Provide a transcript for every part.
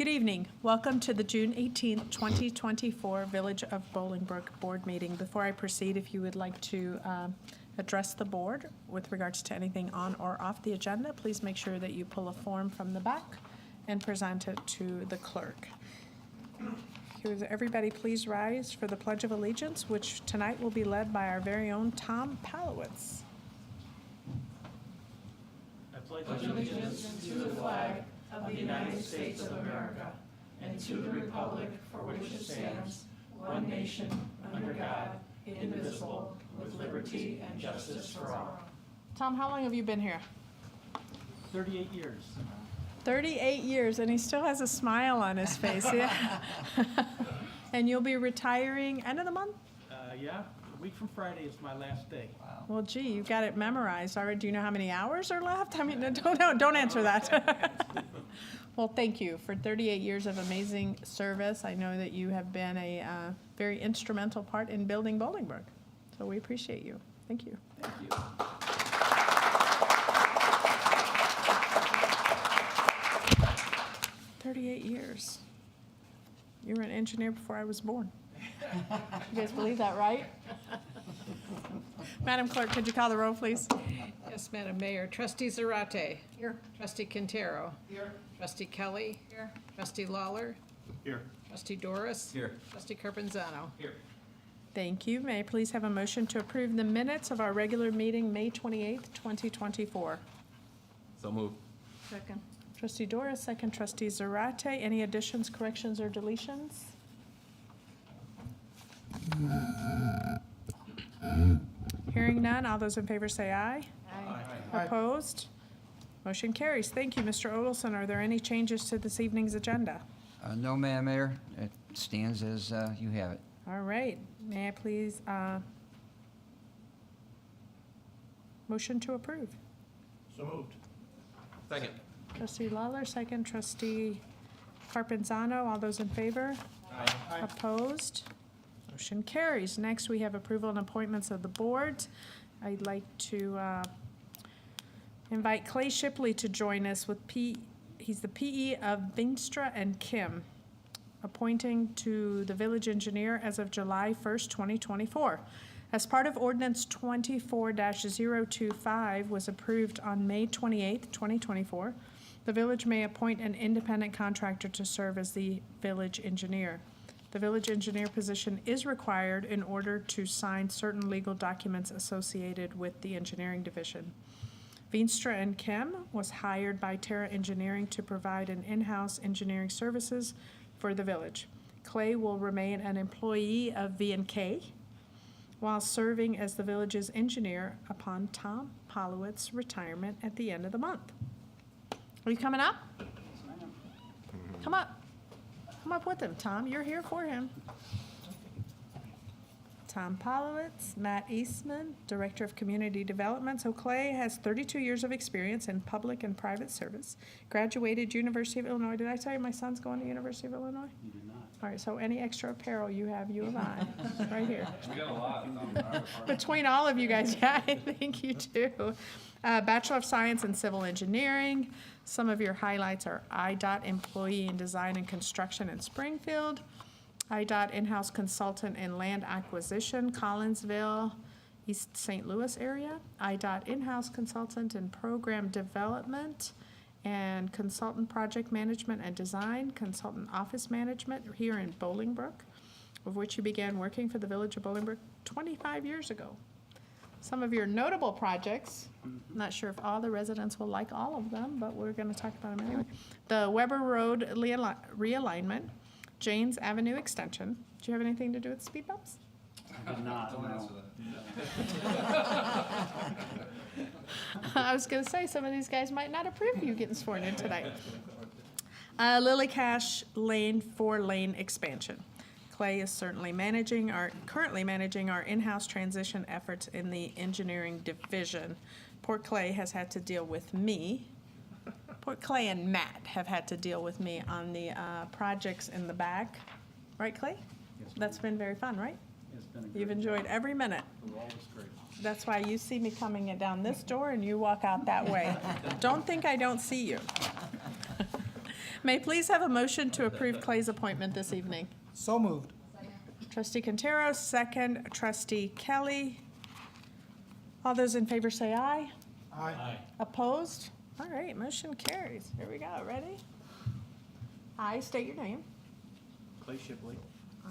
Good evening. Welcome to the June 18th, 2024 Village of Bolingbrook Board Meeting. Before I proceed, if you would like to address the board with regards to anything on or off the agenda, please make sure that you pull a form from the back and present it to the clerk. Everybody please rise for the Pledge of Allegiance, which tonight will be led by our very own Tom Palowitz. I pledge allegiance to the flag of the United States of America and to the republic for which it stands, one nation, under God, indivisible, with liberty and justice for all. Tom, how long have you been here? 38 years. 38 years, and he still has a smile on his face. Yeah. And you'll be retiring end of the month? Yeah, a week from Friday is my last day. Well, gee, you got it memorized already. Do you know how many hours are left? I mean, don't answer that. Well, thank you for 38 years of amazing service. I know that you have been a very instrumental part in building Bolingbrook, so we appreciate you. Thank you. Thank you. 38 years. You were an engineer before I was born. You guys believe that, right? Madam Clerk, could you call the roll, please? Yes, Madam Mayor. Trustee Zarate. Here. Trustee Quintero. Here. Trustee Kelly. Here. Trustee Lawler. Here. Trustee Doris. Here. Trustee Carpenzano. Here. Thank you. May I please have a motion to approve the minutes of our regular meeting, May 28th, 2024? So moved. Second. Trustee Doris, second Trustee Zarate. Any additions, corrections, or deletions? Hearing none, all those in favor say aye. Aye. Opposed? Motion carries. Thank you, Mr. Odelson. Are there any changes to this evening's agenda? No, Madam Mayor. It stands as you have it. All right. May I please motion to approve? So moved. Second. Trustee Lawler, second Trustee Carpenzano. All those in favor? Aye. Opposed? Motion carries. Next, we have approval and appointments of the board. I'd like to invite Clay Shipley to join us with he's the PE of Veenstra and Kim, appointing to the village engineer as of July 1st, 2024. As part of Ordinance 24-025 was approved on May 28th, 2024, the village may appoint an independent contractor to serve as the village engineer. The village engineer position is required in order to sign certain legal documents associated with the engineering division. Veenstra and Kim was hired by Terra Engineering to provide an in-house engineering services for the village. Clay will remain an employee of V&K while serving as the village's engineer upon Tom Palowitz's retirement at the end of the month. Are you coming up? Come up. Come up with him, Tom. You're here for him. Tom Palowitz, Matt Eastman, Director of Community Development. So Clay has 32 years of experience in public and private service. Graduated University of Illinois. Did I tell you my son's going to University of Illinois? You did not. All right, so any extra apparel you have, you and I, right here. We got a lot. Between all of you guys, yeah, I think you do. Bachelor of Science in Civil Engineering. Some of your highlights are IDOT Employee in Design and Construction in Springfield, IDOT In-House Consultant in Land Acquisition, Collinsville, East St. Louis area, IDOT In-House Consultant in Program Development and Consultant Project Management and Design, Consultant Office Management here in Bolingbrook, of which you began working for the Village of Bolingbrook 25 years ago. Some of your notable projects, not sure if all the residents will like all of them, but we're going to talk about them anyway. The Weber Road realignment, Janes Avenue extension. Do you have anything to do with speed bumps? I did not. Don't No. answer that. I was going to say, some of these guys might not approve you getting sworn in tonight. Lily Cash Lane 4-lane expansion. Clay is currently managing our in-house transition efforts in the engineering division. Port Clay has had to deal with me. Port Clay and Matt have had to deal with me on the projects in the back. Right, Clay? Yes, That's been very fun, right? It's been a You've great enjoyed every minute. job. All was great. That's why you see me coming in down this door and you walk out that way. Don't think I don't see you. May I please have a motion to approve Clay's appointment this evening? So moved. Trustee Quintero, second. Trustee Kelly. All those in favor say aye. Aye. Opposed? All right, motion carries. Here we go. Ready? I state your name. Clay Shipley.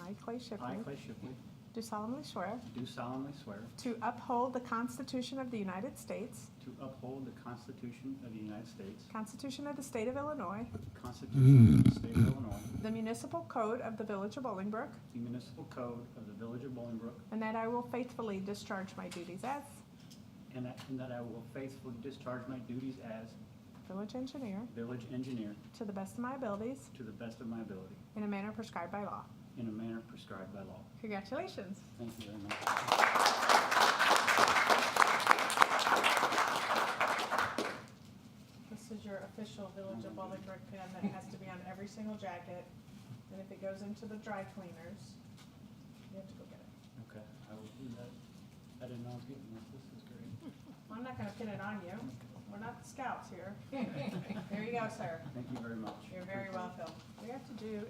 I, Clay Shipley. I, Clay Shipley, Do solemnly swear do solemnly swear to uphold the Constitution of the United States, to uphold the Constitution of the United States, Constitution of the State of Illinois, the Constitution of the State of Illinois, the Municipal Code of the Village of Bolingbrook, the Municipal Code of the Village of Bolingbrook, and that I will faithfully discharge my duties as and that I will faithfully discharge my duties as village engineer village engineer to the best of my abilities to the best of my ability, in a manner prescribed by law. in a manner prescribed by law. Congratulations. Thank you very much. This is your official Village of Bolingbrook pin that has to be on every single jacket. And if it goes into the dry cleaners, you have to go get it. Okay, I will do that. I didn't know I was getting this. This is great. Well, I'm not gonna pin it on you. We're not the scouts here. There you go, sir. Thank you very much. You're very welcome. We have to do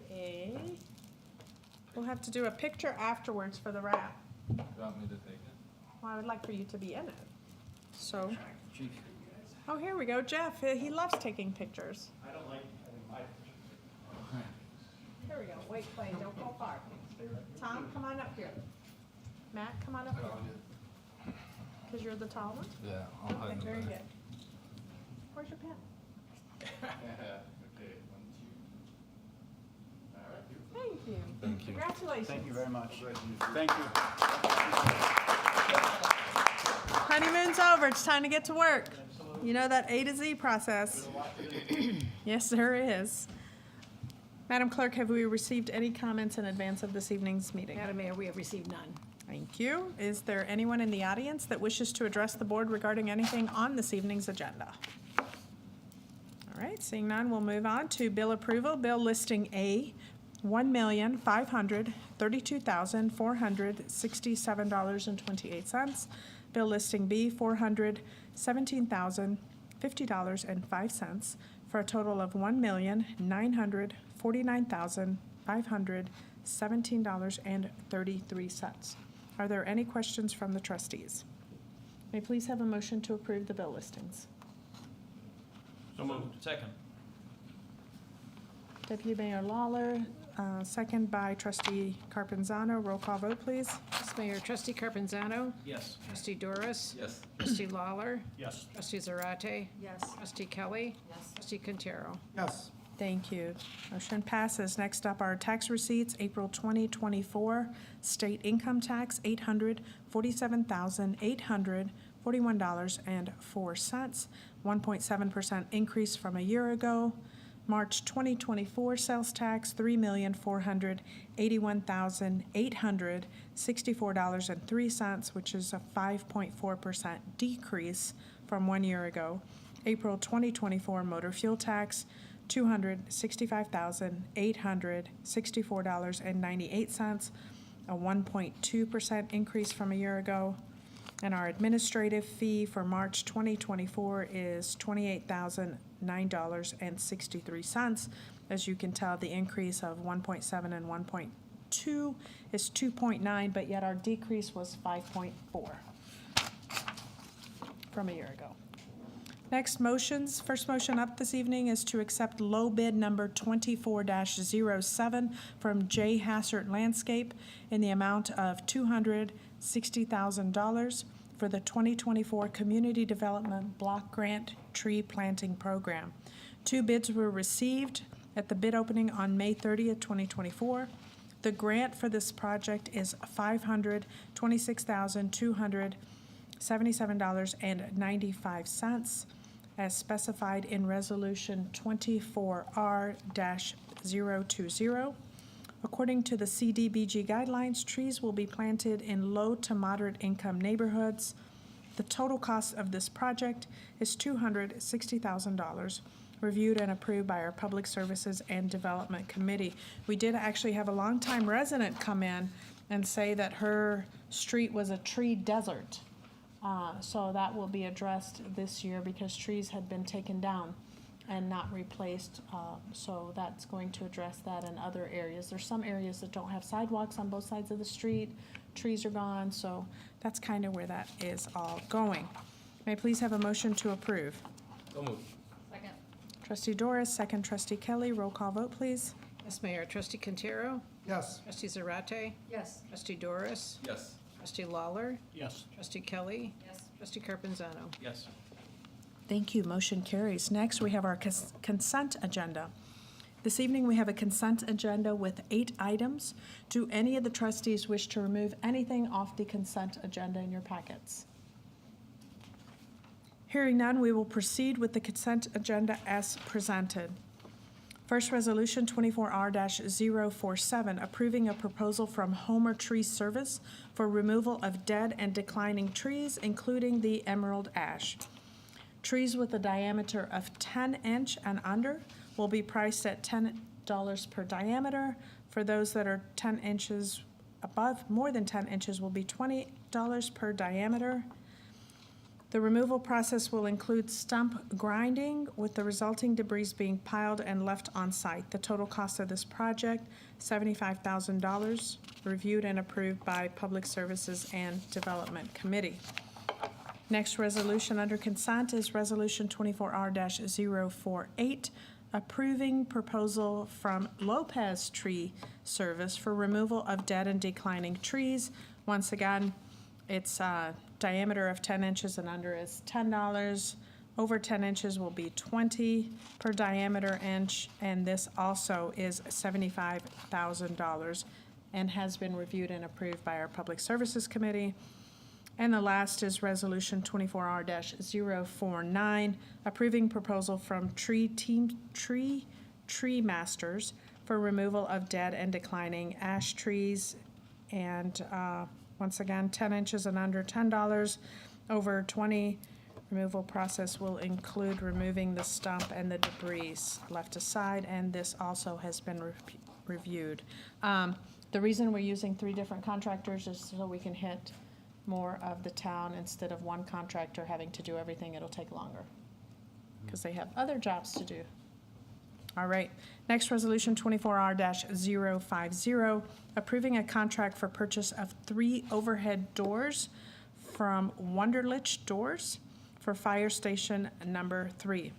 we'll have to do a picture afterwards for the wrap. Do you want me to take it? Well, I would like for you to be in it. So, oh, here we go, Jeff. He loves taking pictures. I don't like my Here we go. Wait, Clay, don't go far. Tom, come on up here. Matt, come on up here. Because you're the tall one? Yeah, I'll Okay, hide in very the good. back. Where's your pen? Okay, 1, 2. All right. Thank you. Thank you. Congratulations. Thank you very much. Thank you. Honeymoon's over. It's time to get to work. You know that A to Z process. Yes, there is. Madam Clerk, have we received any comments in advance of this evening's meeting? Madam Mayor, we have received none. Thank you. Is there anyone in the audience that wishes to address the board regarding anything on this evening's agenda? All right, seeing none, we'll move on to bill approval. Bill listing A, $1,532,467.28. Bill listing B, $417,050.05 for a total of $1,949,517.33. Are there any questions from the trustees? May I please have a motion to approve the bill listings? So moved. Second. Deputy Mayor Lawler, second by Trustee Carpenzano. Roll call vote, please. Yes, Mayor. Trustee Carpenzano? Yes. Trustee Doris? Yes. Trustee Lawler? Yes. Trustee Zarate? Yes. Trustee Kelly? Yes. Trustee Quintero? Yes. Thank you. Motion passes. Next up are tax receipts, April 2024. State income tax, $847,841.04, 1.7% increase from a year ago. March 2024 sales tax, $3,481,864.03, which is a 5.4% decrease from 1 year ago. April 2024 motor fuel tax, $265,864.98, a 1.2% increase from a year ago. And our administrative fee for March 2024 is $28,009.63. As you can tell, the increase of 1.7 and 1.2 is 2.9, but yet our decrease was 5.4 from a year ago. Next motions. First motion up this evening is to accept low bid number 24-07 from J. Hassert Landscape in the amount of $260,000 for the 2024 Community Development Block Grant Tree Planting Program. 2 bids were received at the bid opening on May 30th, 2024. The grant for this project is $526,277.95. as specified in Resolution 24R-020. According to the CDBG guidelines, trees will be planted in low to moderate income neighborhoods. The total cost of this project is $260,000, reviewed and approved by our Public Services and Development Committee. We did actually have a longtime resident come in and say that her street was a tree desert. So that will be addressed this year because trees had been taken down and not replaced. So that's going to address that in other areas. There's some areas that don't have sidewalks on both sides of the street. Trees are gone, so that's kind of where that is all going. May I please have a motion to approve? So moved. Second. Trustee Doris, second trustee Kelly. Roll call vote, please. Yes, Mayor. Trustee Quintero. Yes. Trustee Zarate. Yes. Trustee Doris. Yes. Trustee Lawler. Yes. Trustee Kelly. Yes. Trustee Carpenzano. Yes. Thank you. Motion carries. Next, we have our consent agenda. This evening, we have a consent agenda with 8 items. Do any of the trustees wish to remove anything off the consent agenda in your packets? Hearing none, we will proceed with the consent agenda as presented. First resolution, 24R-047, approving a proposal from Homer Tree Service for removal of dead and declining trees, including the emerald ash. Trees with a diameter of 10 inch and under will be priced at $10 per diameter. For those that are 10 inches above, more than 10 inches, will be $20 per diameter. The removal process will include stump grinding, with the resulting debris being piled and left on site. The total cost of this project, $75,000, reviewed and approved by Public Services and Development Committee. Next resolution under consent is Resolution 24R-048, approving proposal from Lopez Tree Service for removal of dead and declining trees. Once again, it's diameter of 10 inches and under is $10. Over 10 inches will be $20 per diameter inch, and this also is $75,000 and has been reviewed and approved by our Public Services Committee. And the last is Resolution 24R-049, approving proposal from Tree Masters for removal of dead and declining ash trees. And once again, 10 inches and under, $10. Over 20, removal process will include removing the stump and the debris left aside, and this also has been reviewed. The reason we're using 3 different contractors is so we can hit more of the town instead of one contractor having to do everything. It'll take longer because they have other jobs to do. All right. Next resolution, 24R-050, approving a contract for purchase of 3 overhead doors from Wunderlich Doors for Fire Station number 3.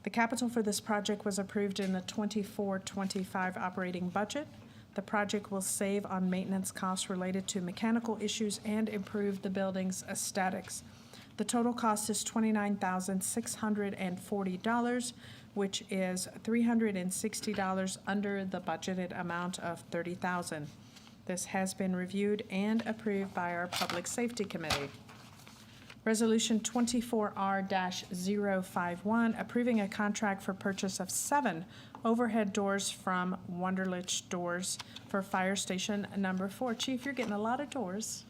The capital for this project was approved in the 24-25 operating budget. The project will save on maintenance costs related to mechanical issues and improve the building's aesthetics. The total cost is $29,640, which is $360 under the budgeted amount of $30,000. This has been reviewed and approved by our Public Safety Committee. Resolution 24R-051, approving a contract for purchase of 7 overhead doors from Wunderlich Doors for Fire Station number 4. Chief, you're getting a lot of doors.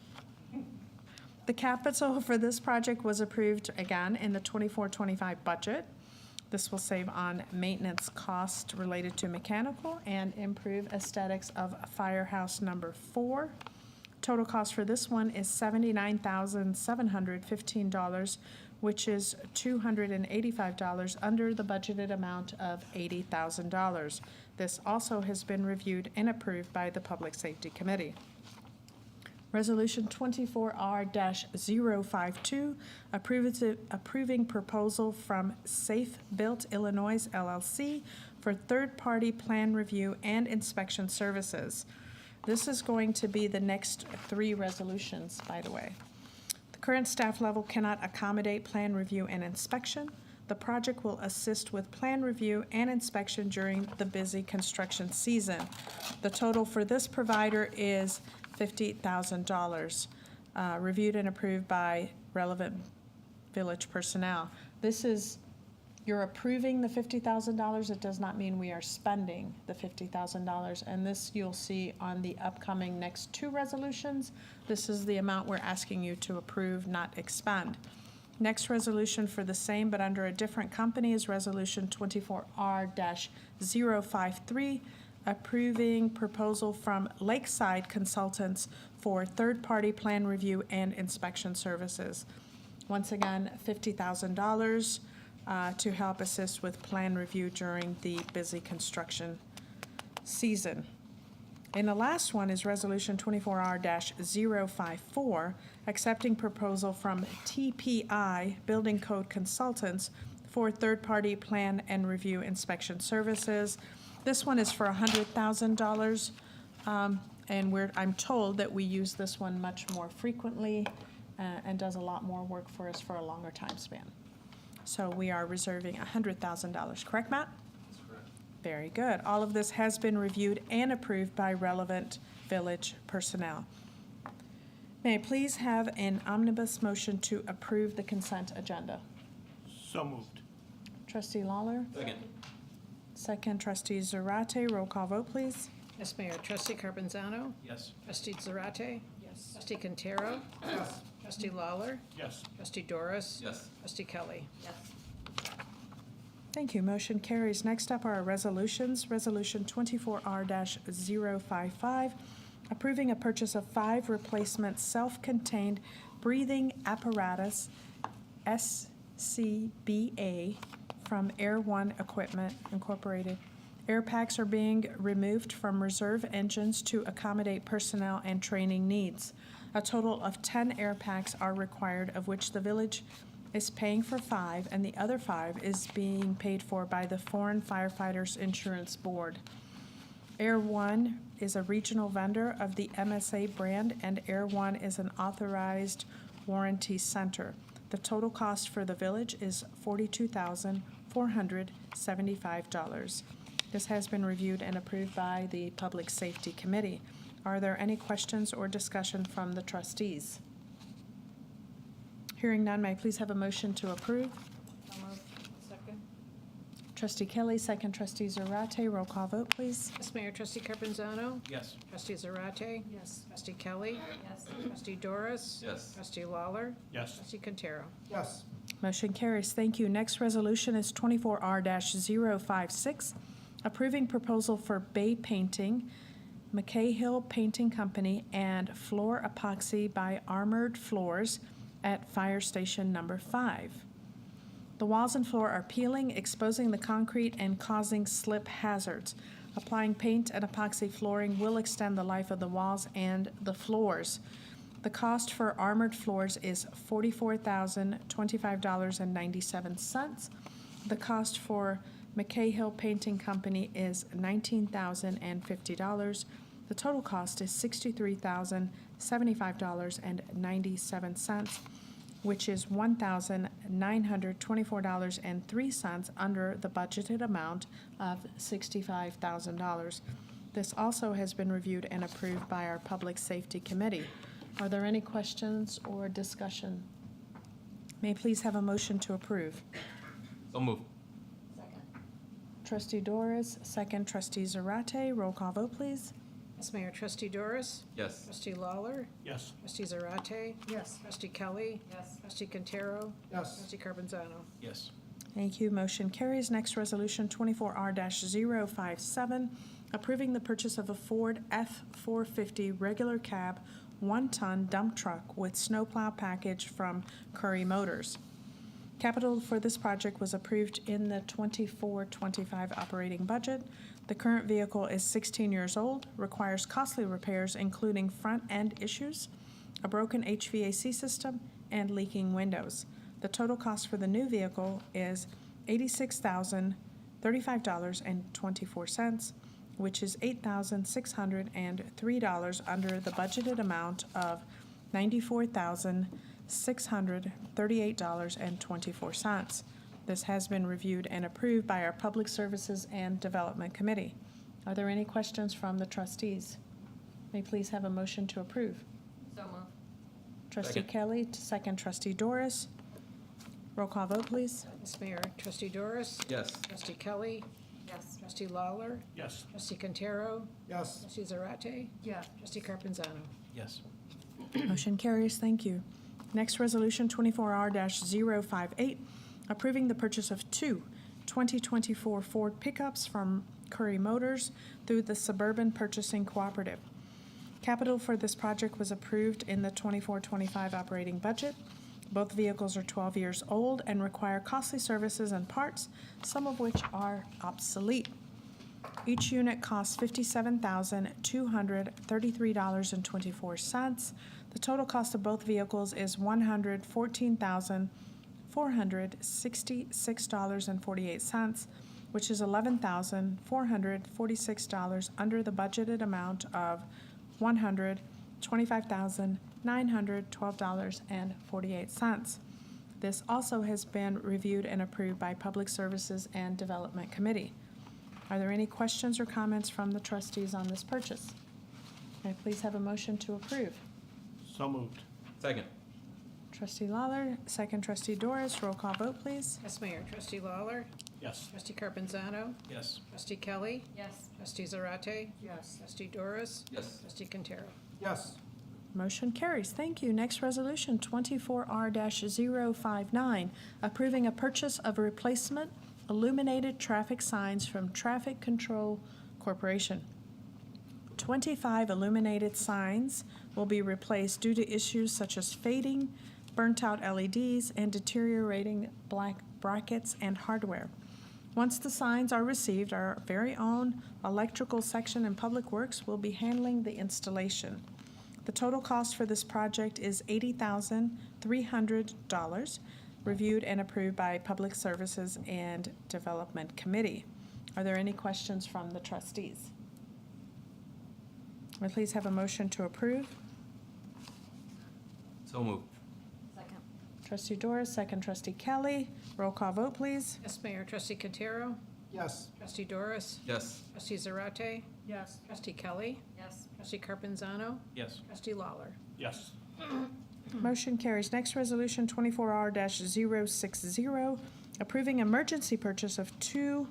The capital for this project was approved again in the 24-25 budget. This will save on maintenance costs related to mechanical and improve aesthetics of firehouse number 4. Total cost for this one is $79,715, which is $285 under the budgeted amount of $80,000. This also has been reviewed and approved by the Public Safety Committee. Resolution 24R-052, approving proposal from Safe Built Illinois LLC for third-party plan review and inspection services. This is going to be the next 3 resolutions, by the way. The current staff level cannot accommodate plan review and inspection. The project will assist with plan review and inspection during the busy construction season. The total for this provider is $50,000, reviewed and approved by relevant village personnel. This is, you're approving the $50,000. It does not mean we are spending the $50,000. And this you'll see on the upcoming next 2 resolutions. This is the amount we're asking you to approve, not expend. Next resolution for the same but under a different company is Resolution 24R-053, approving proposal from Lakeside Consultants for third-party plan review and inspection services. Once again, $50,000, to help assist with plan review during the busy construction season. And the last one is Resolution 24R-054, accepting proposal from TPI Building Code Consultants for third-party plan and review inspection services. This one is for $100,000, and I'm told that we use this one much more frequently and does a lot more work for us for a longer time span. So we are reserving $100,000, correct, Matt? That's correct. Very good. All of this has been reviewed and approved by relevant village personnel. May I please have an omnibus motion to approve the consent agenda? So moved. Trustee Lawler? Second. Second, trustee Zarate. Roll call vote, please. Yes, Mayor. Trustee Carpenzano? Yes. Trustee Zarate? Yes. Trustee Quintero? Yes. Trustee Lawler? Yes. Trustee Doris? Yes. Trustee Kelly? Thank you. Motion carries. Next up are our resolutions. Resolution 24R-055, approving a purchase of 5 replacement self-contained breathing apparatus, SCBA, from Air One Equipment Incorporated. Air packs are being removed from reserve engines to accommodate personnel and training needs. A total of 10 air packs are required, of which the village is paying for 5, and the other 5 is being paid for by the Foreign Firefighters Insurance Board. Air One is a regional vendor of the MSA brand, and Air One is an authorized warranty center. The total cost for the village is $42,475. This has been reviewed and approved by the Public Safety Committee. Are there any questions or discussion from the trustees? Hearing none, may I please have a motion to approve? Second. Trustee Kelly, second trustee Zarate. Roll call vote, please. Yes, Mayor. Trustee Carpenzano? Yes. Trustee Zarate? Yes. Trustee Kelly? Yes. Trustee Doris? Yes. Trustee Lawler? Yes. Trustee Quintero? Yes. Motion carries. Thank you. Next resolution is 24R-056, approving proposal for Bay Painting, McKay Hill Painting Company, and floor epoxy by Armored Floors at Fire Station Number 5. The walls and floor are peeling, exposing the concrete, and causing slip hazards. Applying paint and epoxy flooring will extend the life of the walls and the floors. The cost for Armored Floors is $44,025.97. The cost for McKay Hill Painting Company is $19,050. The total cost is $63,075.97, which is $1,924.03 under the budgeted amount of $65,000. This also has been reviewed and approved by our Public Safety Committee. Are there any questions or discussion? May I please have a motion to approve? So moved. Trustee Doris, second trustee Zarate. Roll call vote, please. Yes, Mayor. Trustee Doris? Yes. Trustee Lawler? Yes. Trustee Zarate? Yes. Trustee Kelly? Yes. Trustee Quintero? Yes. Trustee Carpenzano? Yes. Thank you. Motion carries. Next resolution, 24R-057, approving the purchase of a Ford F-450 regular cab 1-ton dump truck with snowplow package from Curry Motors. Capital for this project was approved in the 24-25 operating budget. The current vehicle is 16 years old, requires costly repairs including front-end issues, a broken HVAC system, and leaking windows. The total cost for the new vehicle is $86,035.24, which is $8,603 under the budgeted amount of $94,638.24. This has been reviewed and approved by our Public Services and Development Committee. Are there any questions from the trustees? May I please have a motion to approve? So moved. Trustee Second. Kelly, second trustee Doris. Roll call vote, please. Yes, Mayor. Trustee Doris? Yes. Trustee Kelly? Yes. Trustee Lawler? Yes. Trustee Quintero? Yes. Trustee Zarate? Yes. Trustee Carpenzano? Yes. Motion carries. Thank you. Next resolution, 24R-058, approving the purchase of 2 2024 Ford pickups from Curry Motors through the Suburban Purchasing Cooperative. Capital for this project was approved in the 24-25 operating budget. Both vehicles are 12 years old and require costly services and parts, some of which are obsolete. Each unit costs $57,233.24. The total cost of both vehicles is $114,466.48, which is $11,446 under the budgeted amount of $125,912.48. This also has been reviewed and approved by Public Services and Development Committee. Are there any questions or comments from the trustees on this purchase? May I please have a motion to approve? So moved. Second. Trustee Lawler, second trustee Doris, roll call vote, please. Yes, Mayor. Trustee Lawler, Yes. trustee Carpenzano, Yes. trustee Kelly, Yes. trustee Zarate, Yes. trustee Doris, Yes. trustee Quintero. Yes. Motion carries. Thank you. Next resolution, 24R-059, approving a purchase of replacement illuminated traffic signs from Traffic Control Corporation. 25 illuminated signs will be replaced due to issues such as fading, burnt-out LEDs, and deteriorating black brackets and hardware. Once the signs are received, our very own electrical section and Public Works will be handling the installation. The total cost for this project is $80,300, reviewed and approved by Public Services and Development Committee. Are there any questions from the trustees? May I please have a motion to approve? So moved. Second. Trustee Doris, second trustee Kelly. Roll call vote, please. Yes, Mayor. Trustee Quintero, Yes. trustee Doris, Yes. trustee Zarate, Yes. trustee Kelly, Yes. trustee Carpenzano, Yes. trustee Lawler. Yes. Motion carries. Next resolution, 24R-060, approving emergency purchase of 2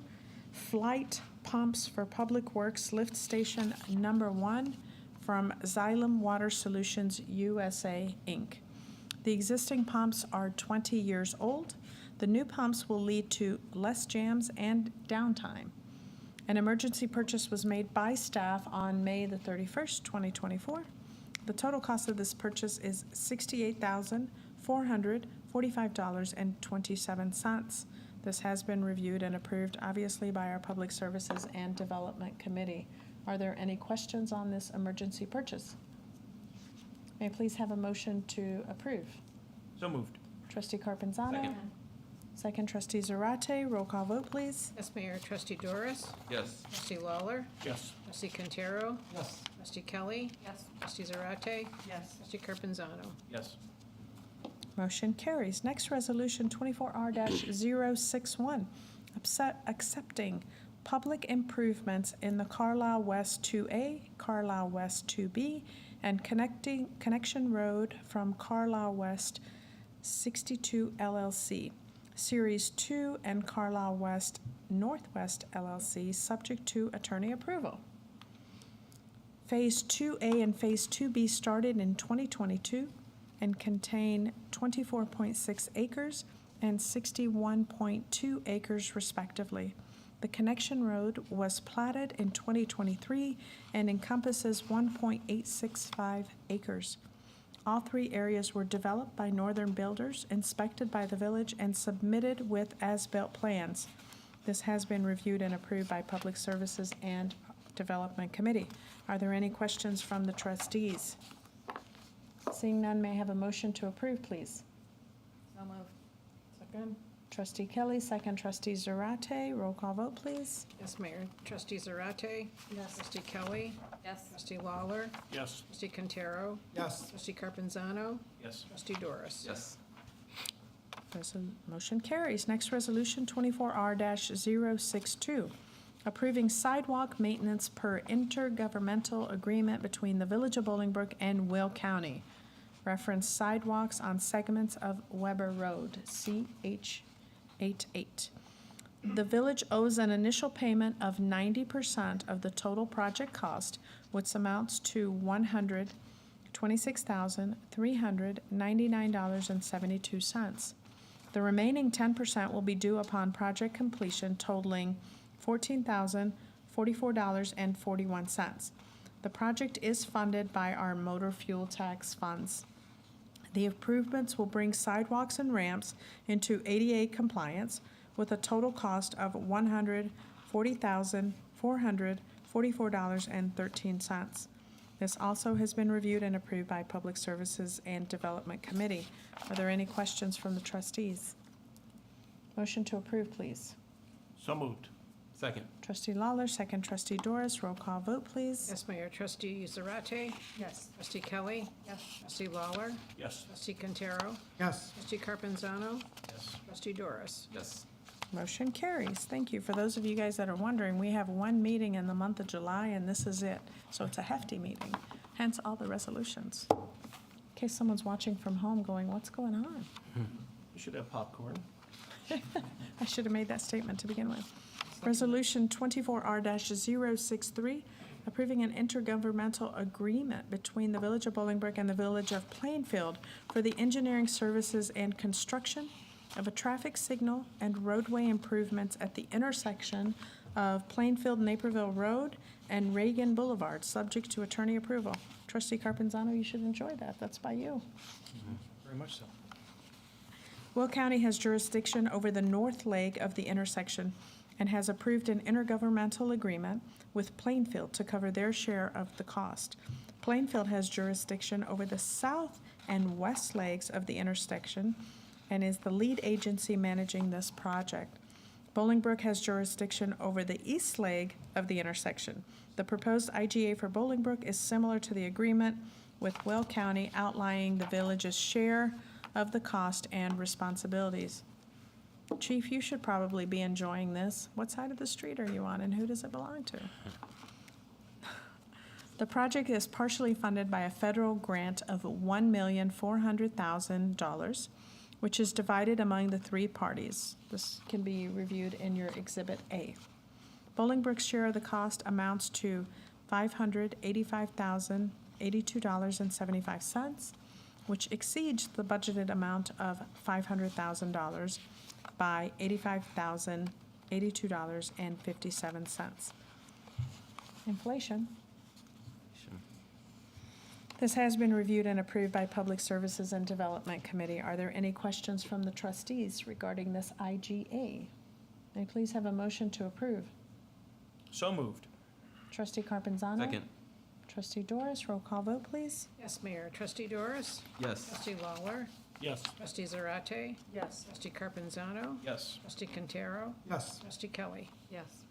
flight pumps for Public Works Lift Station Number 1 from Xylem Water Solutions USA, Inc. The existing pumps are 20 years old. The new pumps will lead to less jams and downtime. An emergency purchase was made by staff on May the 31st, 2024. The total cost of this purchase is $68,445.27. This has been reviewed and approved, obviously, by our Public Services and Development Committee. Are there any questions on this emergency purchase? May I please have a motion to approve? So moved. Trustee Carpenzano? Second. Second trustee Zarate. Roll call vote, please. Yes, Mayor. Trustee Doris, Yes. trustee Lawler, Yes. trustee Quintero, Yes. trustee Kelly, Yes. trustee Zarate, Yes. trustee Carpenzano. Yes. Motion carries. Next resolution, 24R-061, accepting public improvements in the Carlisle West 2A, Carlisle West 2B, and connection road from Carlisle West 62 LLC, Series 2, and Carlisle West Northwest LLC, subject to attorney approval. Phase 2A and Phase 2B started in 2022 and contain 24.6 acres and 61.2 acres respectively. The connection road was platted in 2023 and encompasses 1.865 acres. All 3 areas were developed by Northern Builders, inspected by the village, and submitted with as-built plans. This has been reviewed and approved by Public Services and Development Committee. Are there any questions from the trustees? Seeing none, may I have a motion to approve, please? So moved. Second. Trustee Kelly, second trustee Zarate. Roll call vote, please. Yes, Mayor. Trustee Zarate, Yes. trustee Kelly, Yes. trustee Lawler, Yes. trustee Quintero, Yes. trustee Carpenzano, Yes. trustee Doris. Yes. Motion carries. Next resolution, 24R-062, approving sidewalk maintenance per intergovernmental agreement between the Village of Bolingbrook and Will County. Reference sidewalks on segments of Weber Road, CH88. The village owes an initial payment of 90% of the total project cost, which amounts to $126,399.72. The remaining 10% will be due upon project completion, totaling $14,044.41. The project is funded by our motor fuel tax funds. The improvements will bring sidewalks and ramps into ADA compliance with a total cost of $140,444.13. This also has been reviewed and approved by Public Services and Development Committee. Are there any questions from the trustees? Motion to approve, please. So moved. Second. Trustee Lawler, second trustee Doris. Roll call vote, please. Yes, Mayor. Trustee Zarate? Yes. Trustee Kelly? Yes. Trustee Lawler? Yes. Trustee Quintero? Yes. Trustee Carpenzano? Yes. Trustee Doris? Yes. Motion carries. Thank you. For those of you guys that are wondering, we have one meeting in the month of July, and this is it. So it's a hefty meeting, hence all the resolutions. In case someone's watching from home going, what's going on? You should have popcorn. I should have made that statement to begin with. Resolution 24R-063, approving an intergovernmental agreement between the Village of Bolingbrook and the Village of Plainfield for the engineering services and construction of a traffic signal and roadway improvements at the intersection of Plainfield Naperville Road and Reagan Boulevard, subject to attorney approval. Trustee Carpenzano, you should enjoy that. That's by you. Very much so. Will County has jurisdiction over the north leg of the intersection and has approved an intergovernmental agreement with Plainfield to cover their share of the cost. Plainfield has jurisdiction over the south and west legs of the intersection and is the lead agency managing this project. Bolingbrook has jurisdiction over the east leg of the intersection. The proposed IGA for Bolingbrook is similar to the agreement with Will County outlining the village's share of the cost and responsibilities. Chief, you should probably be enjoying this. What side of the street are you on, and who does it belong to? The project is partially funded by a federal grant of $1,400,000, which is divided among the three parties. This can be reviewed in your Exhibit A. Bolingbrook's share of the cost amounts to $585,082.75, which exceeds the budgeted amount of $500,000 by $85,082.57. Inflation. This has been reviewed and approved by Public Services and Development Committee. Are there any questions from the trustees regarding this IGA? May I please have a motion to approve? So moved. Trustee Carpenzano? Second. Trustee Doris, roll call vote, please. Yes, Mayor. Trustee Doris? Yes. Trustee Lawler? Yes. Trustee Zarate? Yes. Trustee Carpenzano? Yes. Trustee Quintero? Yes. Trustee Kelly? Yes.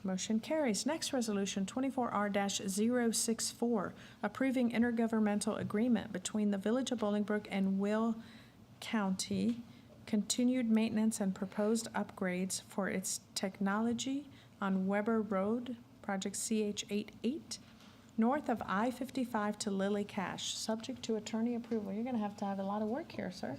Motion carries. Next resolution, 24R-064, approving intergovernmental agreement between the Village of Bolingbrook and Will County, continued maintenance and proposed upgrades for its technology on Weber Road, project CH88, north of I-55 to Lily Cash, subject to attorney approval. You're gonna have to have a lot of work here, sir.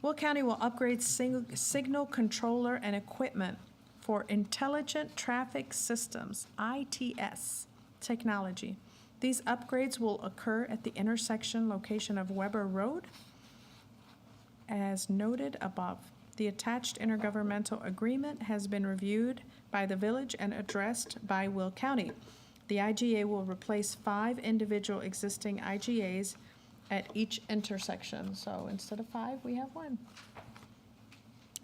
Will County will upgrade signal controller and equipment for Intelligent Traffic Systems, ITS, technology. These upgrades will occur at the intersection location of Weber Road, as noted above. The attached intergovernmental agreement has been reviewed by the village and addressed by Will County. The IGA will replace 5 individual existing IGAs at each intersection. So instead of 5, we have 1.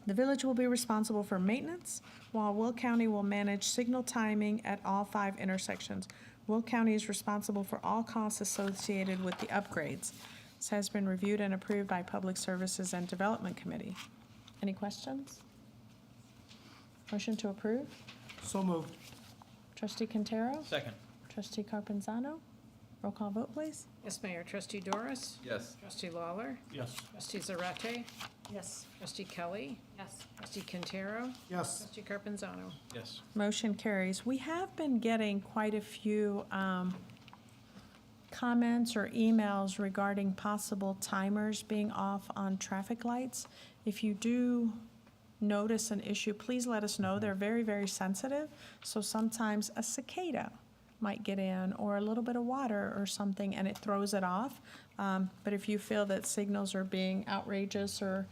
The village will be responsible for maintenance, while Will County will manage signal timing at all 5 intersections. Will County is responsible for all costs associated with the upgrades. This has been reviewed and approved by Public Services and Development Committee. Any questions? Motion to approve? So moved. Trustee Quintero? Second. Trustee Carpenzano? Roll call vote, please. Yes, Mayor. Trustee Doris? Yes. Trustee Lawler? Yes. Trustee Zarate? Yes. Trustee Kelly? Yes. Trustee Quintero? Yes. Trustee Carpenzano? Yes. Motion carries. We have been getting quite a few comments or emails regarding possible timers being off on traffic lights. If you do notice an issue, please let us know. They're very, very sensitive. So sometimes a cicada might get in, or a little bit of water or something, and it throws it off. But if you feel that signals are being outrageous, or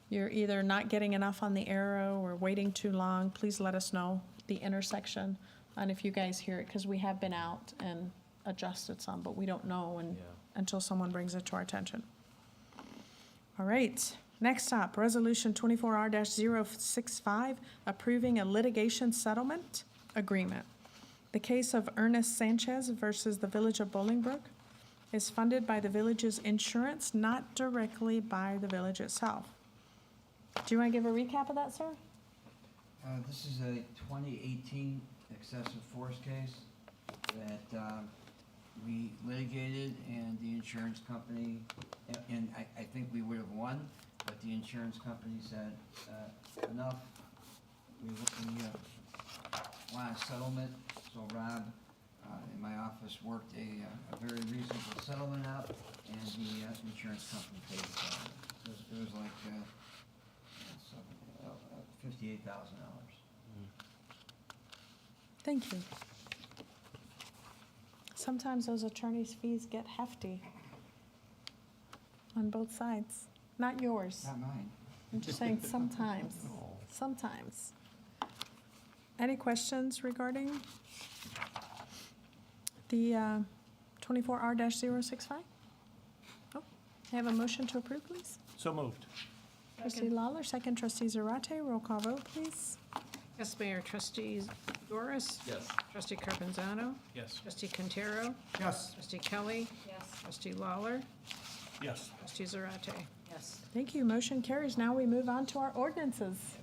you're either not getting enough on the arrow or waiting too long, please let us know the intersection. And if you guys hear it, because we have been out and adjusted some, but we don't know until someone brings it to our attention. All right, next up, Resolution 24R-065, approving a litigation settlement agreement. The case of Ernest Sanchez versus the Village of Bolingbrook is funded by the village's insurance, not directly by the village itself. Do you want to give a recap of that, sir? This is a 2018 excessive force case that we litigated, and the insurance company, and I think we would have won, but the insurance company said, enough, we want a settlement. So Rob, in my office, worked a very reasonable settlement out, and the insurance company paid the settlement. It was like $58,000. Thank you. Sometimes those attorneys' fees get hefty on both sides. Not yours. Not mine. I'm just saying sometimes. Sometimes. Any questions regarding the 24R-065? Oh, I have a motion to approve, please. So moved. Trustee Lawler, second. Trustee Zarate, roll call vote, please. Yes, Mayor. Trustee Doris? Yes. Trustee Carpenzano? Yes. Trustee Quintero? Yes. Trustee Kelly? Yes. Trustee Lawler? Yes. Trustee Zarate? Yes. Thank you. Motion carries. Now we move on to our ordinances.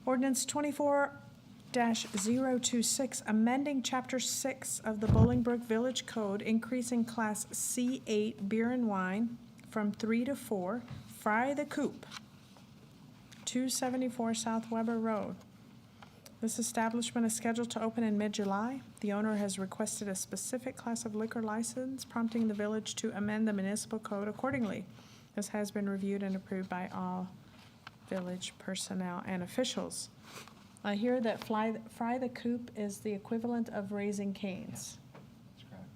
Ordinance 24-026, amending Chapter 6 of the Bolingbrook Village Code, increasing Class C8 beer and wine from 3 to 4, Fry the Coop, 274 South Weber Road. This establishment is scheduled to open in mid-July. The owner has requested a specific class of liquor license, prompting the village to amend the municipal code accordingly. This has been reviewed and approved by all village personnel and officials. I hear that Fry the Coop is the equivalent of Raising Cane's. That's correct.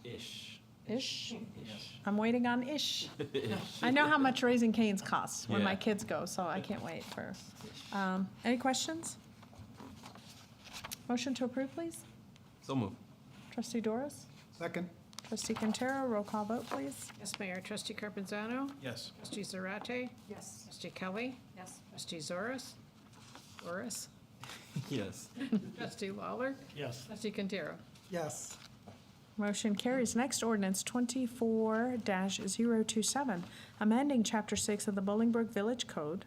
Ish. Ish? Ish. I'm waiting on ish. I know how much Raising Cane's costs when my Yeah. kids go, so I can't wait for. Any questions? Motion to approve, please. So moved. Trustee Doris? Second. Trustee Quintero, roll call vote, please. Yes, Mayor. Trustee Carpenzano? Yes. Trustee Zarate? Yes. Trustee Kelly? Yes. Trustee Doris? Yes. Trustee Lawler? Yes. Trustee Quintero? Yes. Motion carries. Next ordinance, 24-027, amending Chapter 6 of the Bolingbrook Village Code,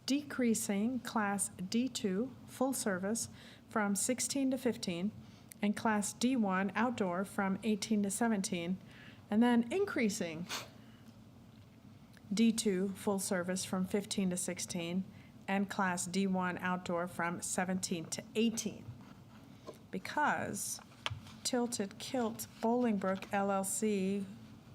decreasing Class D2 full service from 16 to 15, and Class D1 outdoor from 18 to 17, and then increasing D2 full service from 15 to 16, and Class D1 outdoor from 17 to 18. Because Tilted Kilt Bolingbrook LLC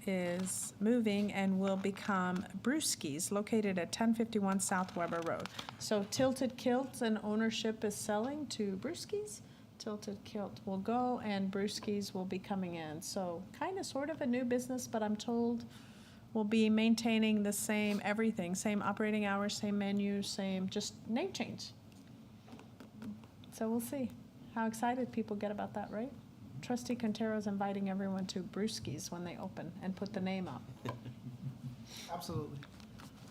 is moving and will become Brewski's, located at 1051 South Weber Road. So Tilted Kilt and ownership is selling to Brewski's. Tilted Kilt will go and Brewski's will be coming in. So kind of sort of a new business, but I'm told we'll be maintaining the same everything, same operating hours, same menu, same, just name change. So we'll see how excited people get about that, right? Trustee Quintero's inviting everyone to Brewski's when they open and put the name up. Absolutely.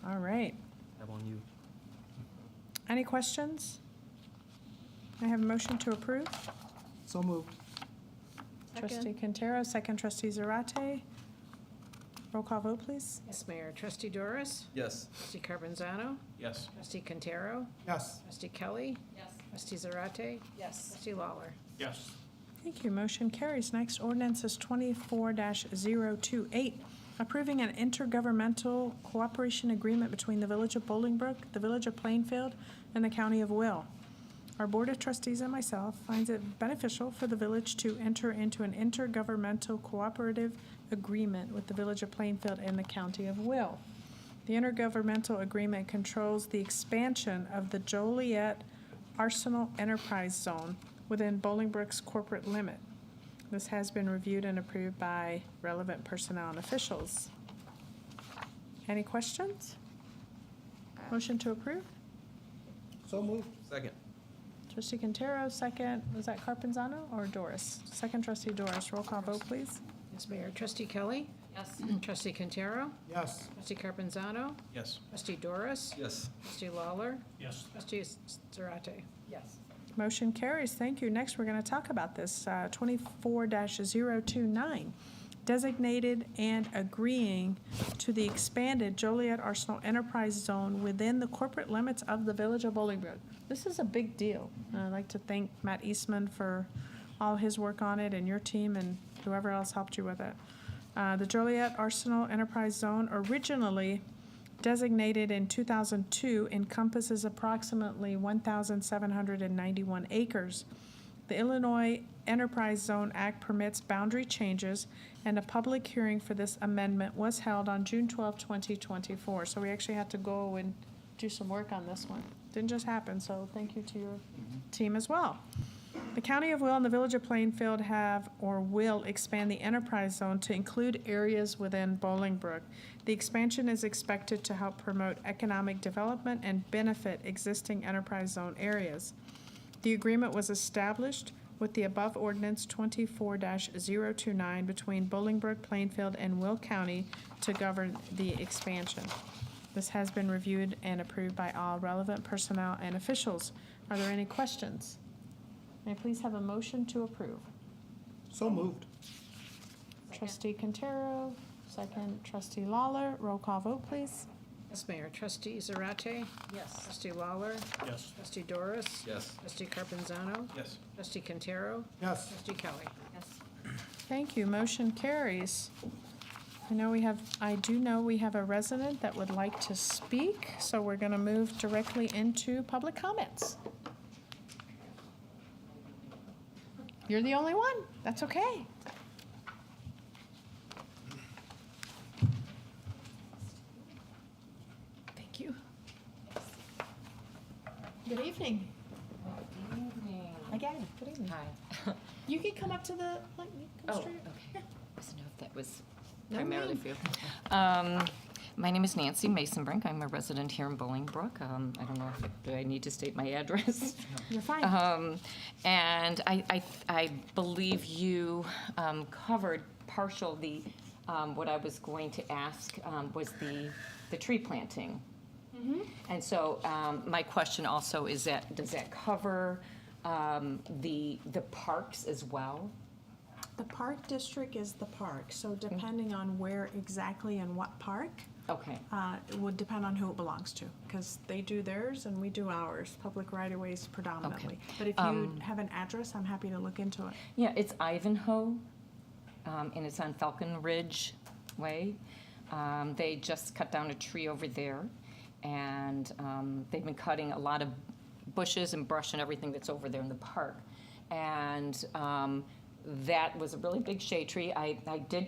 All right. Have on you. Any questions? I have a motion to approve. So moved. Trustee Quintero, second. Trustee Zarate. Roll call vote, please. Yes, Mayor. Trustee Doris? Yes. Trustee Carpenzano? Yes. Trustee Quintero? Yes. Trustee Kelly? Yes. Trustee Zarate? Yes. Trustee Lawler? Yes. Thank you. Motion carries. Next ordinance is 24-028, approving an intergovernmental cooperation agreement between the Village of Bolingbrook, the Village of Plainfield, and the County of Will. Our Board of Trustees and myself finds it beneficial for the village to enter into an intergovernmental cooperative agreement with the Village of Plainfield and the County of Will. The intergovernmental agreement controls the expansion of the Joliet Arsenal Enterprise Zone within Bolingbrook's corporate limit. This has been reviewed and approved by relevant personnel and officials. Any questions? Motion to approve? So moved. Second. Trustee Quintero, second. Was that Carpenzano or Doris? Second. Trustee Doris. Roll call vote, please. Yes, Mayor. Trustee Kelly? Yes. Trustee Quintero? Yes. Trustee Carpenzano? Yes. Trustee Doris? Yes. Trustee Lawler? Yes. Trustee Zarate? Yes. Motion carries. Thank you. Next, we're going to talk about this, 24-029, designated and agreeing to the expanded Joliet Arsenal Enterprise Zone within the corporate limits of the Village of Bolingbrook. This is a big deal. I'd like to thank Matt Eastman for all his work on it, and your team and whoever else helped you with it. The Joliet Arsenal Enterprise Zone, originally designated in 2002, encompasses approximately 1,791 acres. The Illinois Enterprise Zone Act permits boundary changes, and a public hearing for this amendment was held on June 12, 2024. So we actually had to go and do some work on this one. Didn't just happen, so thank you to your team as well. The County of Will and the Village of Plainfield have or will expand the enterprise zone to include areas within Bolingbrook. The expansion is expected to help promote economic development and benefit existing enterprise zone areas. The agreement was established with the above ordinance 24-029 between Bolingbrook, Plainfield, and Will County to govern the expansion. This has been reviewed and approved by all relevant personnel and officials. Are there any questions? May I please have a motion to approve? So moved. Trustee Quintero, second trustee Lawler. Roll call vote, please. Yes, Mayor. Trustee Zarate? Yes. Trustee Lawler? Yes. Trustee Doris? Yes. Trustee Carpenzano? Yes. Trustee Quintero? Yes. Trustee Kelly? Yes. Thank you. Motion carries. I do know we have a resident that would like to speak, so we're going to move directly into public comments. You're the only one. That's okay. Thank you. Good evening. Evening. Again, good evening. Hi. You can come up to the, like, you come Oh, straight. okay. I didn't know if that was No, primarily ma'am. for you. My name is Nancy Masonbrink. I'm a resident here in Bolingbrook. I don't know if, do I need to state my address? You're fine. And I believe you covered what I was going to ask was the tree planting. And so my question also is does that cover the parks as well? The park district is the park, so depending on where exactly and what park, Okay. it would depend on who it belongs to, because they do theirs and we do ours, public right-of-ways predominantly. But if you have an address, I'm happy to look into it. Yeah, it's Ivanhoe, and it's on Falcon Ridge Way. They just cut down a tree over there, and they've been cutting a lot of bushes and brush and everything that's over there in the park. And that was a really big shade tree. I did,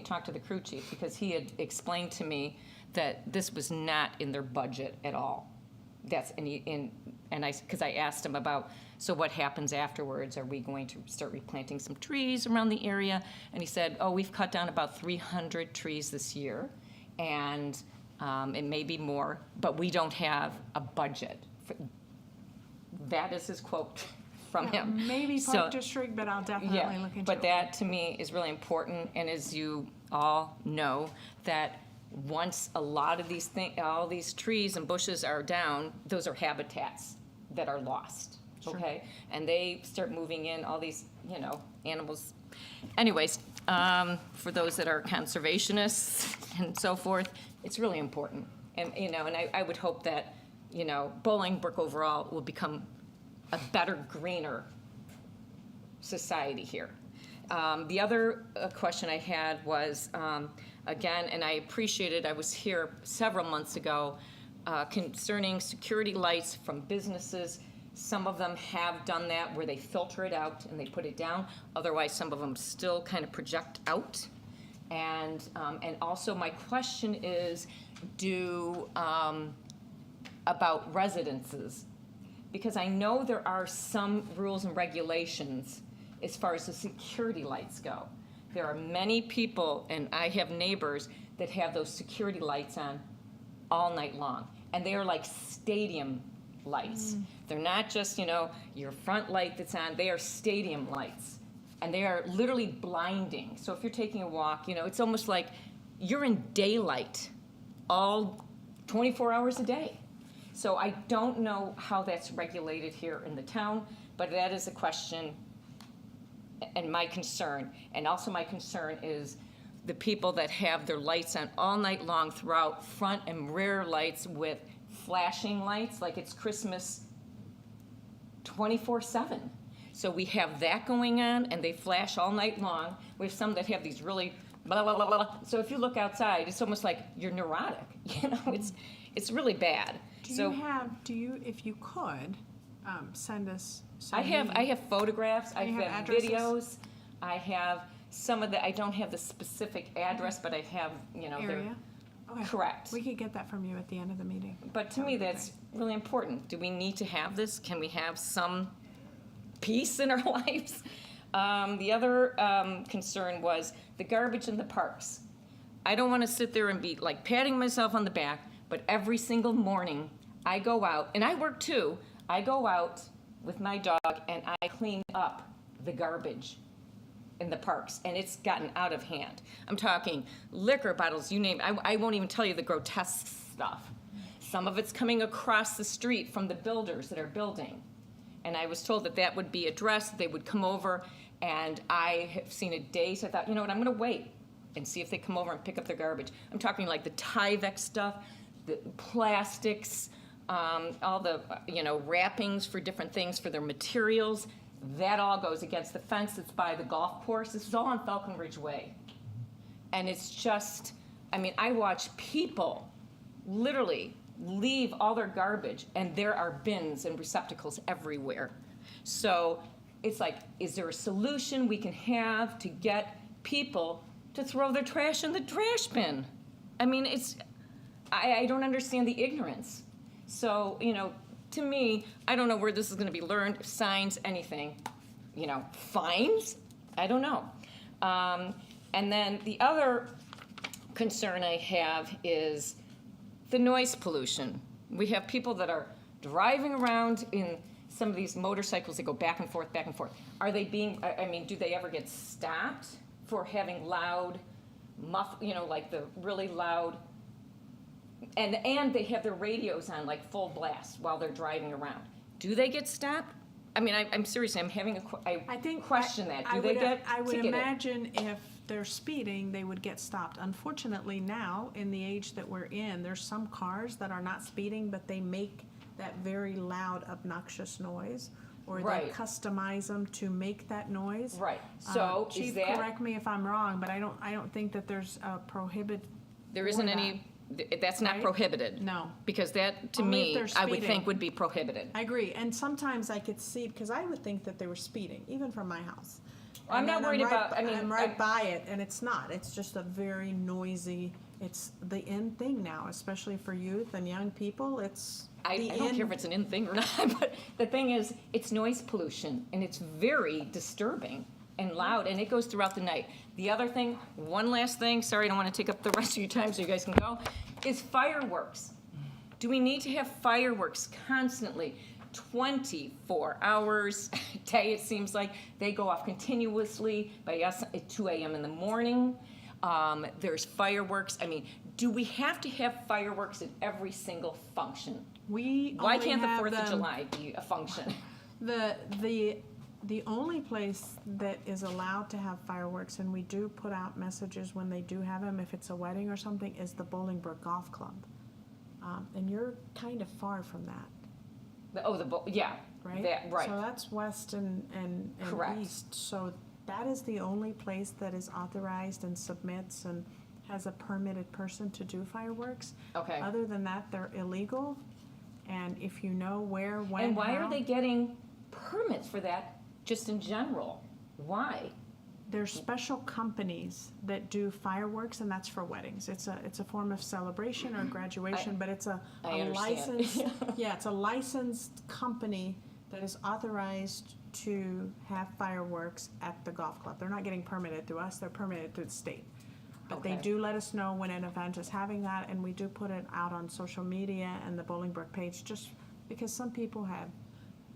talk to the crew chief, because he had explained to me that this was not in their budget at all. Because I asked him about, so what happens afterwards? Are we going to start replanting some trees around the area? And he said, we've cut down about 300 trees this year, and it may be more, but we don't have a budget. That is his quote from him. Maybe So- park district, but I'll definitely look into it. But that, to me, is really important, and as you all know, that once a lot of all these trees and bushes are down, those are habitats that are lost, okay? And they start moving in, all these, animals. Anyways, for those that are conservationists and so forth, it's really important. And, and I would hope that, Bolingbrook overall will become a better, greener society here. The other question I had was, again, and I appreciated, I was here several months ago, concerning security lights from businesses. Some of them have done that where they filter it out and they put it down. Otherwise, some of them still kind of project out. And also my question is, about residences, because I know there are some rules and regulations as far as the security lights go. There are many people, and I have neighbors that have those security lights on all night long, and they are like stadium lights. They're not just, your front light that's on, they are stadium lights. and they are literally blinding. So if you're taking a walk, it's almost like you're in daylight all 24 hours a day. So I don't know how that's regulated here in the town, but that is a question and my concern. And also my concern is the people that have their lights on all night long throughout, front and rear lights with flashing lights like it's Christmas 24/7. So we have that going on, and they flash all night long. We have some that have these really blah, blah, blah, blah. So if you look outside, it's almost like you're neurotic. It's really bad. Do you, if you could, send us? I have photographs, I And you have have addresses? videos, I have some of the, I don't have the specific address, but I have, their. Area? Okay. Correct. We could get that from you at the end of the meeting. But to me, that's really important. Do we need to have this? Can we have some peace in our lives? The other concern was the garbage in the parks. I don't want to sit there and be like patting myself on the back, but every single morning I go out, and I work too, I go out with my dog and I clean up the garbage in the parks, and it's gotten out of hand. I'm talking liquor bottles, you name it. I won't even tell you the grotesque stuff. Some of it's coming across the street from the builders that are building. And I was told that that would be addressed, they would come over, and I have seen it days. I thought, you know what, I'm gonna wait and see if they come over and pick up their garbage. I'm talking like the Tyvek stuff, the plastics, all the, wrappings for different things for their materials. That all goes against the fence that's by the golf course. This is all on Falcon Ridge Way. And it's just, I watch people literally leave all their garbage, and there are bins and receptacles everywhere. So it's like, is there a solution we can have to get people to throw their trash in the trash bin? I don't understand the ignorance. So, to me, I don't know where this is going to be learned, signs, anything. Fines? I don't know. And then the other concern I have is the noise pollution. We have people that are driving around in some of these motorcycles that go back and forth, back and forth. Are they being, do they ever get stopped for having loud, like the really loud, and they have their radios on like full blast while they're driving around. Do they get stopped? I'm seriously, I'm having I think question that. I Do they get I would ticketed? imagine if they're speeding, they would get stopped. Unfortunately, now in the age that we're in, there's some cars that are not speeding, but they make that very loud, obnoxious noise, or Right. they customize them to make that noise. Right. So is Chief, that correct me if I'm wrong, but I don't think that there's a prohibit. there isn't for that. any? That's not Right? prohibited. No. Because that, to Only if me, they're I would speeding. think would be prohibited. I agree, and sometimes I could see, because I would think that they were speeding, even from my house. I'm And not then worried right about- b- I'm right by it, and it's not. It's just a very noisy. It's the in thing now, especially for youth and young people. It's I the don't in. care if it's an in thing or not, but the thing is, it's noise pollution, and it's very disturbing and loud, and it goes throughout the night. The other thing, one last thing, sorry, I don't want to take up the rest of your time so you guys can go, is fireworks. Do we need to have fireworks constantly? 24 hours a day, it seems like. They go off continuously by us at 2 a.m. in the morning. There's fireworks. Do we have to have fireworks at every single function? We Why only can't the have 4th of them- July be a function? The only place that is allowed to have fireworks, and we do put out messages when they do have them, if it's a wedding or something, is the Bolingbrook Golf Club. And you're kind of far from that, Yeah. right? That, right. So that's west and Correct. east. So that is the only place that is authorized and submits and has a permitted person to do fireworks. Okay. Other than that, they're illegal. And if you know where, when, And why how, are they getting permits for that just in general? Why? there's special companies that do fireworks, and that's for weddings. It's a form of celebration or graduation, but it's a I understand. licensed, yeah, it's a licensed company that is authorized to have fireworks at the golf club. They're not getting permitted through us, they're permitted through the state. But they Okay. do let us know when an event is having that, and we do put it out on social media and the Bolingbrook page, just because some people have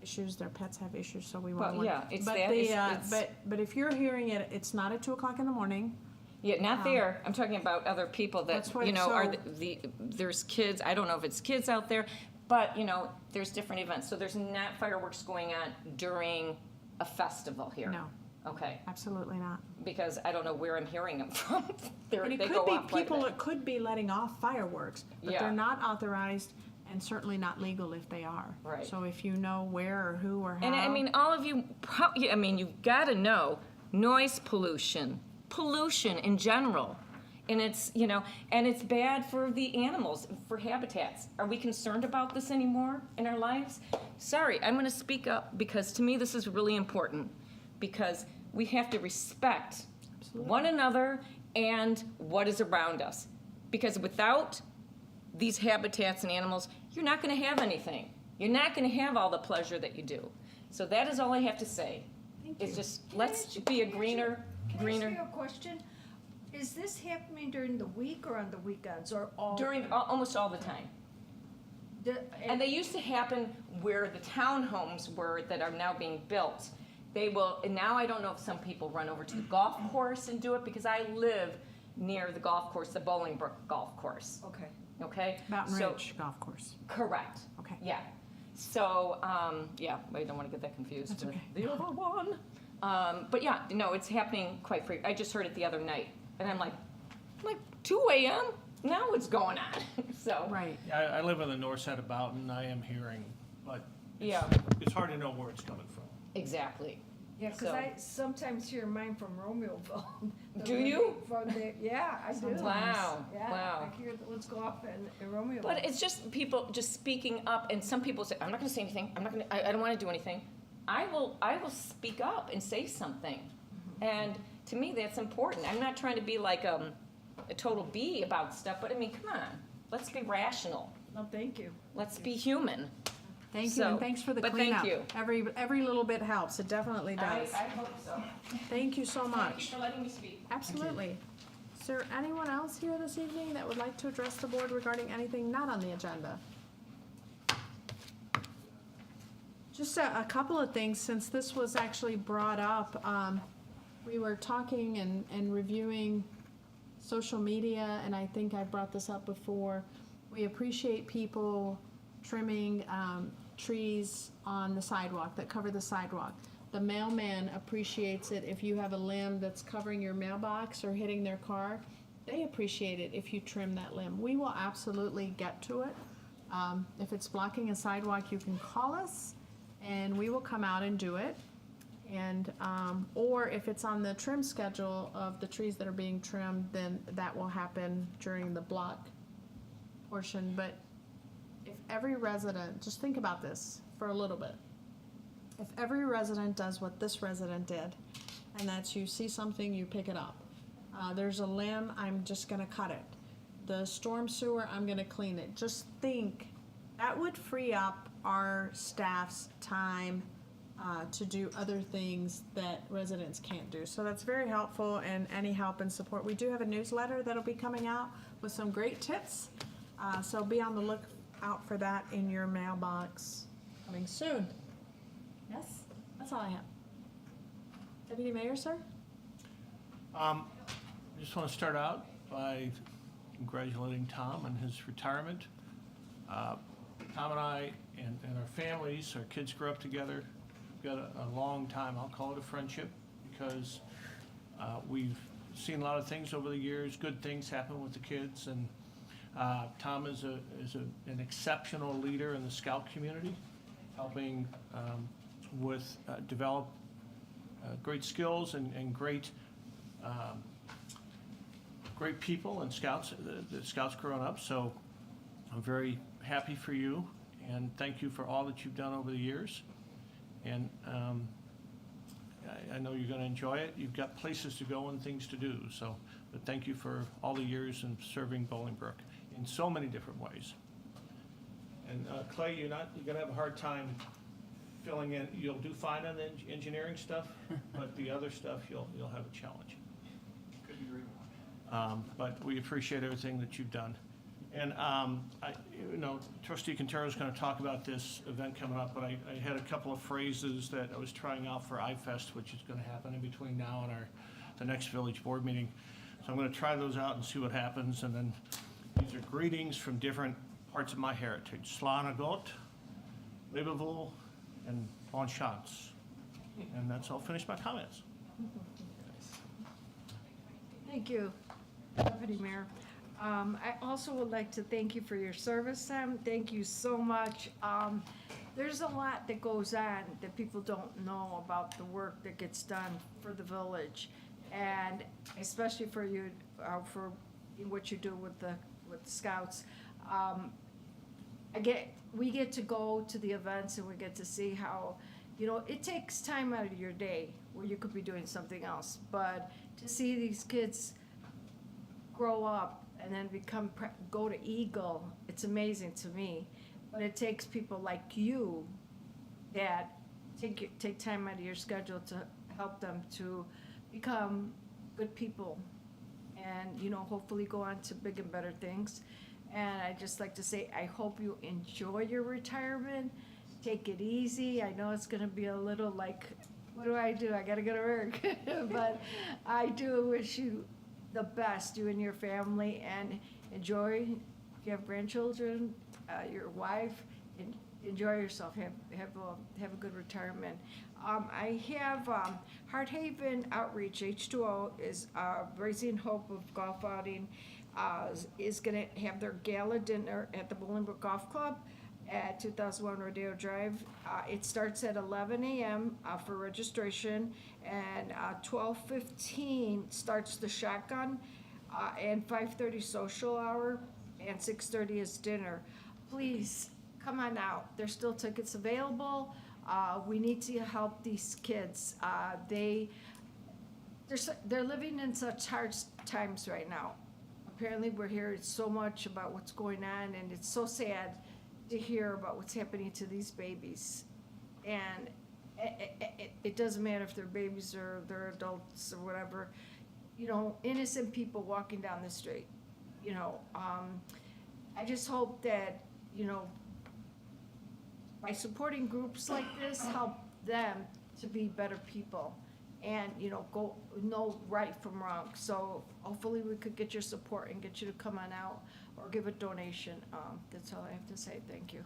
issues, their pets have issues, so we want to Well, work. yeah, it's But that, the, it's- but if you're hearing it, it's not at 2:00 in the morning. Yeah, not there. I'm talking about other people that, That's what- you know, are so- there's kids, I don't know if it's kids out there, but, you know, there's different events. So there's not fireworks going on during a festival here? No, Okay, absolutely not. because I don't know where I'm hearing them from. And They it go could be off quite a people bit. that could be letting off fireworks, but Yeah. they're not authorized and certainly not legal if they are. Right. So if you know where or who or how. And I mean, all of you, I mean, you've got to know noise pollution, pollution in general. And it's, you know, and it's bad for the animals, for habitats. Are we concerned about this anymore in our lives? Sorry, I'm going to speak up because to me this is really important because we have to respect one another and what is around us. Because without these habitats and animals, you're not going to have anything. You're not going to have all the pleasure that you do. So that is all I have to say. It's just, let's be a greener. Can I ask you a question? Is this happening during the week or on the weekends or all? During, almost all the time. And they used to happen where the townhomes were that are now being built. They will, and now I don't know if some people run over to the golf course and do it because I live near the golf course, the Bolingbrook golf course, Okay. okay? Mountain So- Ridge Golf Course. Correct. Okay. Yeah. So, yeah, I don't want to get that confused That's with okay. the other one. But yeah, no, it's happening quite frequently. I just heard it the other night, and I'm like 2 a.m. Now what's going on? So. Right. I live on the north side of Boughton, I am hearing, but Yeah. it's hard to know where it's coming from. Exactly. Yeah, because So- I sometimes hear mine from Romeoville. Do you? Yeah, I do. Wow. Yeah, Wow. I hear the ones go off in Romeoville. But it's just people just speaking up, and some people say, "I'm not going to say anything. I'm not going to. I don't want to do anything." I will speak up and say something, and to me that's important. I'm not trying to be like a total bee about stuff, but I mean, come on, let's be rational. No, thank you. Let's be human. Thank you, So, and thanks for the but cleanup. thank you. Every little bit helps, it definitely does. I hope so. Thank you so Thank you much. for letting me speak. Absolutely. Is there anyone else here this evening that would like to address the board regarding anything not on the agenda? Just a couple of things, since this was actually brought up. We were talking and reviewing social media, and I think I brought this up before. We appreciate people trimming trees on the sidewalk, that cover the sidewalk. The mailman appreciates it if you have a limb that's covering your mailbox or hitting their car. They appreciate it if you trim that limb. We will absolutely get to it. If it's blocking a sidewalk, you can call us, and we will come out and do it. And, or if it's on the trim schedule of the trees that are being trimmed, then that will happen during the block portion. But if every resident, just think about this for a little bit. If every resident does what this resident did, and that's you see something, you pick it up. There's a limb, I'm just gonna cut it. The storm sewer, I'm gonna clean it. Just think, that would free up our staff's time to do other things that residents can't do. So that's very helpful, and any help and support. We do have a newsletter that'll be coming out with some great tips. So be on the lookout for that in your mailbox coming soon. Yes, that's all I have. Deputy Mayor, sir? I just want to start out by congratulating Tom on his retirement. Tom and I and our families, our kids grew up together. We've got a long time, I'll call it a friendship, because we've seen a lot of things over the years, good things happen with the kids, and Tom is an exceptional leader in the Scout community, helping with develop great skills and great people and Scouts, the Scouts growing up. So I'm very happy for you, and thank you for all that you've done over the years. And I know you're going to enjoy it. You've got places to go and things to do. So, but thank you for all the years in serving Bolingbrook in so many different ways. And Clay, you're going to have a hard time filling in. You'll do fine on the engineering stuff, but the other stuff you'll have a challenge. But we appreciate everything that you've done. And, Trustee Quintero's going to talk about this event coming up, but I had a couple of phrases that I was trying out for iFest, which is going to happen in between now and the next village board meeting. So I'm going to try those out and see what happens. And then these are greetings from different parts of my heritage. Slanagot, Liverpool, and Bon Chance. And that's all finished my comments. Thank you, Deputy Mayor. I also would like to thank you for your service, Sam. Thank you so much. There's a lot that goes on that people don't know about the work that gets done for the village, and especially for you, for what you do with the Scouts. We get to go to the events and we get to see how, it takes time out of your day where you could be doing something else, but to see these kids grow up and then go to Eagle, it's amazing to me. But it takes people like you that take time out of your schedule to help them to become good people and, hopefully go on to big and better things. And I'd just like to say, I hope you enjoy your retirement. Take it easy. I know it's gonna be a little like, what do? I gotta go to work. But I do wish you the best, you and your family, and enjoy. If you have grandchildren, your wife, enjoy yourself. Have a good retirement. I have Heart Haven Outreach H2O is Raising Hope of Golf Outing is going to have their gala dinner at the Bolingbrook Golf Club at 2001 Rodeo Drive. It starts at 11 a.m. For registration, and 12:15 starts the shotgun, and 5:30 social hour, and 6:30 is dinner. Please come on out. There's still tickets available. We need to help these kids. They're living in such hard times right now. Apparently, we're hearing so much about what's going on, and it's so sad to hear about what's happening to these babies. And it doesn't matter if they're babies or they're adults or whatever. Innocent people walking down the street. I just hope that, by supporting groups like this, help them to be better people and, go know right from wrong. So hopefully we could get your support and get you to come on out or give a donation. That's all I have to say. Thank you.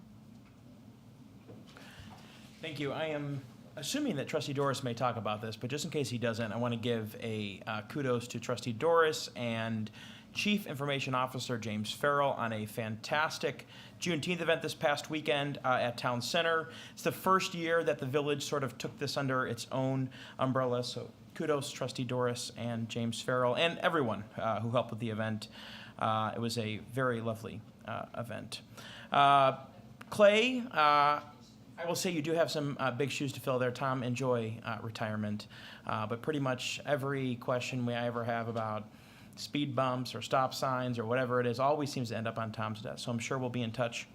Thank you. I am assuming that Trustee Doris may talk about this, but just in case he doesn't, I want to give a kudos to Trustee Doris and Chief Information Officer James Farrell on a fantastic Juneteenth event this past weekend at Town Center. It's the first year that the village sort of took this under its own umbrella, so kudos Trustee Doris and James Farrell and everyone who helped with the event. It was a very lovely event. Clay, I will say you do have some big shoes to fill there. Tom, enjoy retirement. But pretty much every question I ever have about speed bumps or stop signs or whatever it is always seems to end up on Tom's desk. So I'm sure we'll be in touch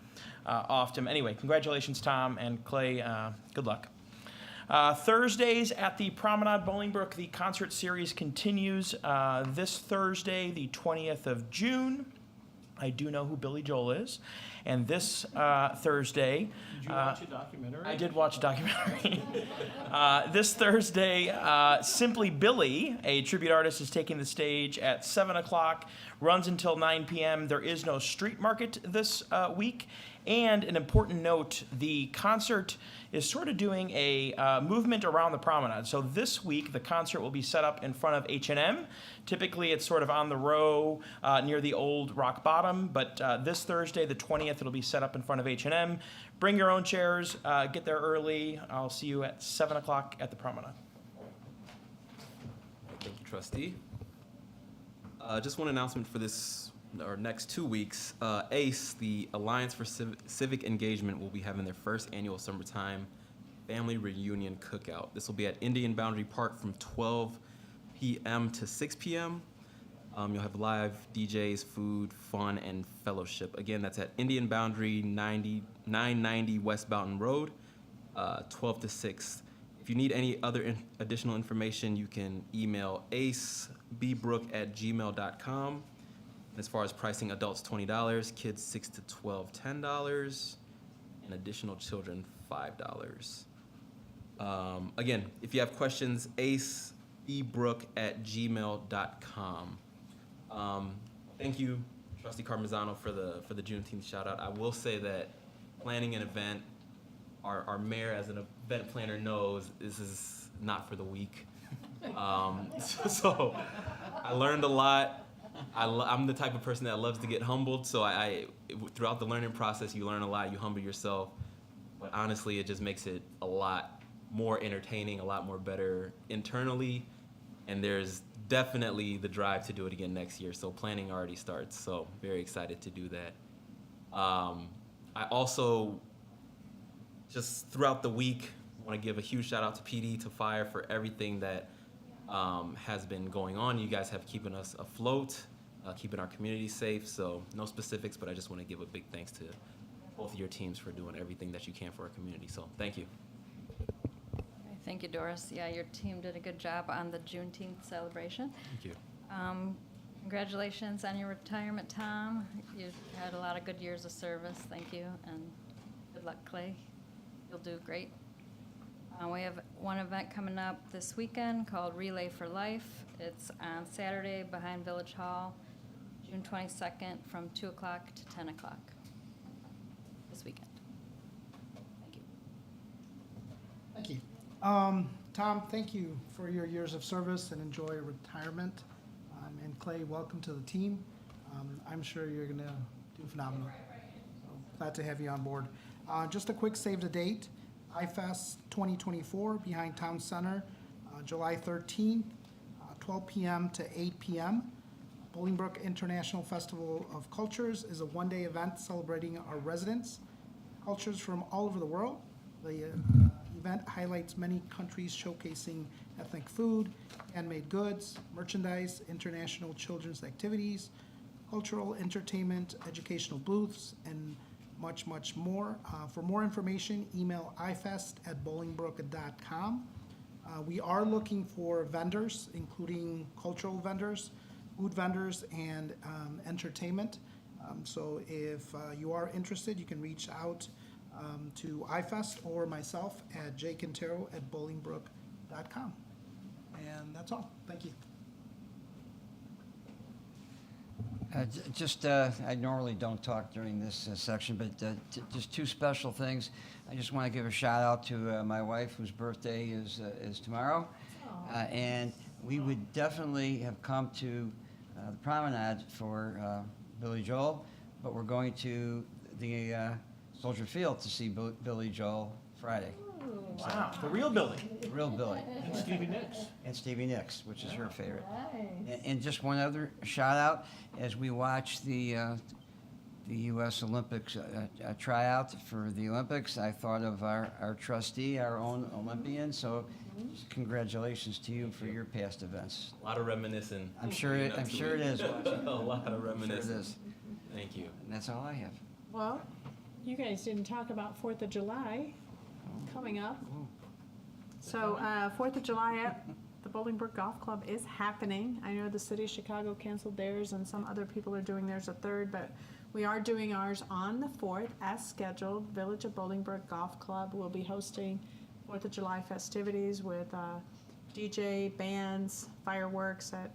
often. Anyway, congratulations, Tom, and Clay, good luck. Thursdays at the Promenade Bolingbrook, the concert series continues this Thursday, the 20th of June. I do know who Billy Joel is. And this Thursday... Did you watch a documentary? I did watch a documentary. This Thursday, Simply Billy, a tribute artist, is taking the stage at 7 o'clock, runs until 9 p.m. There is no street market this week. And an important note, the concert is sort of doing a movement around the promenade. So this week, the concert will be set up in front of H&M. Typically, it's sort of on the row near the old Rock Bottom, but this Thursday, the 20th, it'll be set up in front of H&M. Bring your own chairs, get there early. I'll see you at 7 o'clock at the promenade. Thank you, Trustee. Just one announcement for our next 2 weeks. ACE, the Alliance for Civic Engagement, will be having their first annual summertime family reunion cookout. This will be at Indian Boundary Park from 12 p.m. to 6 p.m. You'll have live DJs, food, fun, and fellowship. Again, that's at Indian Boundary 990 West Boughton Road, 12 to 6. If you need any other additional information, you can email acebrook@gmail.com. As far as pricing, adults $20, kids 6 to 12, $10, and additional children $5. Again, if you have questions, acebrook@gmail.com. Thank you, Trustee Carmazano, for the Juneteenth shout out. I will say that planning an event, our mayor as an event planner knows this is not for the weak. So I learned a lot. I'm the type of person that loves to get humbled, so throughout the learning process, you learn a lot, you humble yourself. But honestly, it just makes it a lot more entertaining, a lot more better internally, and there's definitely the drive to do it again next year, so planning already starts, so very excited to do that. I also, just throughout the week, want to give a huge shout out to PD, to Fire, for everything that has been going on. You guys have keeping us afloat, keeping our community safe, so no specifics, but I just want to give a big thanks to both of your teams for doing everything that you can for our community, so thank you. Thank you, Doris. Yeah, your team did a good job on the Juneteenth celebration. Thank you. Congratulations on your retirement, Tom. You've had a lot of good years of service. Thank you, and good luck, Clay. You'll do great. We have one event coming up this weekend called Relay for Life. It's on Saturday behind Village Hall, June 22nd, from 2 o'clock to 10 o'clock this weekend. Thank you. Thank you. Tom, thank you for your years of service and enjoy retirement. And Clay, welcome to the team. I'm sure you're going to do phenomenal. So glad to have you on board. Just a quick save the date. IFEST 2024 behind Town Center, July 13th, 12 p.m. to 8 p.m. Bolingbrook International Festival of Cultures is a one-day event celebrating our residents, cultures from all over the world. The event highlights many countries showcasing ethnic food, handmade goods, merchandise, international children's activities, cultural entertainment, educational booths, and much, much more. For more information, email ifest@bolingbrook.com. We are looking for vendors, including cultural vendors, food vendors, and entertainment. So if you are interested, you can reach out to IFEST or myself at jquintero@bolingbrook.com. And that's all. Thank you. I normally don't talk during this section, but just two special things. I just want to give a shout out to my wife, whose birthday is tomorrow. And we would definitely have come to the promenade for Billy Joel, but we're going to the Soldier Field to see Billy Joel Friday. Wow, the real Billy. The real Billy. And Stevie Nicks. And Stevie Nicks, which is her favorite. And just one other shout out, as we watch the U.S. Olympics tryout for the Olympics, I thought of our trustee, our own Olympian, so just congratulations to you for your past events. A lot of reminiscing. I'm sure it is. A lot of reminiscing. Sure it is. Thank you. And that's all I have. Well, you guys didn't talk about 4th of July coming up. So, 4th of July at the Bolingbrook Golf Club is happening. I know the city of Chicago canceled theirs and some other people are doing theirs the 3rd, but we are doing ours on the 4th as scheduled. Village of Bolingbrook Golf Club will be hosting 4th of July festivities with DJ, bands, fireworks at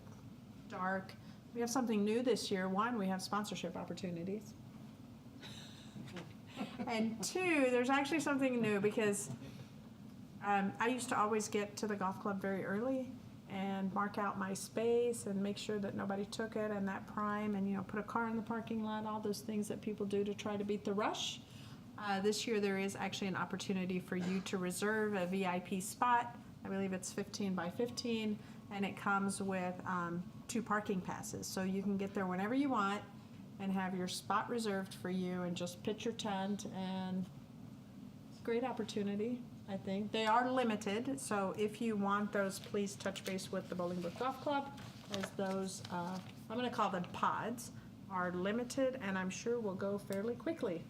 dark. We have something new this year. One, we have sponsorship opportunities. And two, there's actually something new because I used to always get to the golf club very early and mark out my space and make sure that nobody took it and that prime and, put a car in the parking lot, all those things that people do to try to beat the rush. This year there is actually an opportunity for you to reserve a VIP spot. I believe it's 15 by 15 and it comes with 2 parking passes. So you can get there whenever you want and have your spot reserved for you and just pitch your tent, and it's a great opportunity, I think. They are limited, so if you want those, please touch base with the Bolingbrook Golf Club, as those, I'm gonna call them pods, are limited, and I'm sure will go fairly quickly.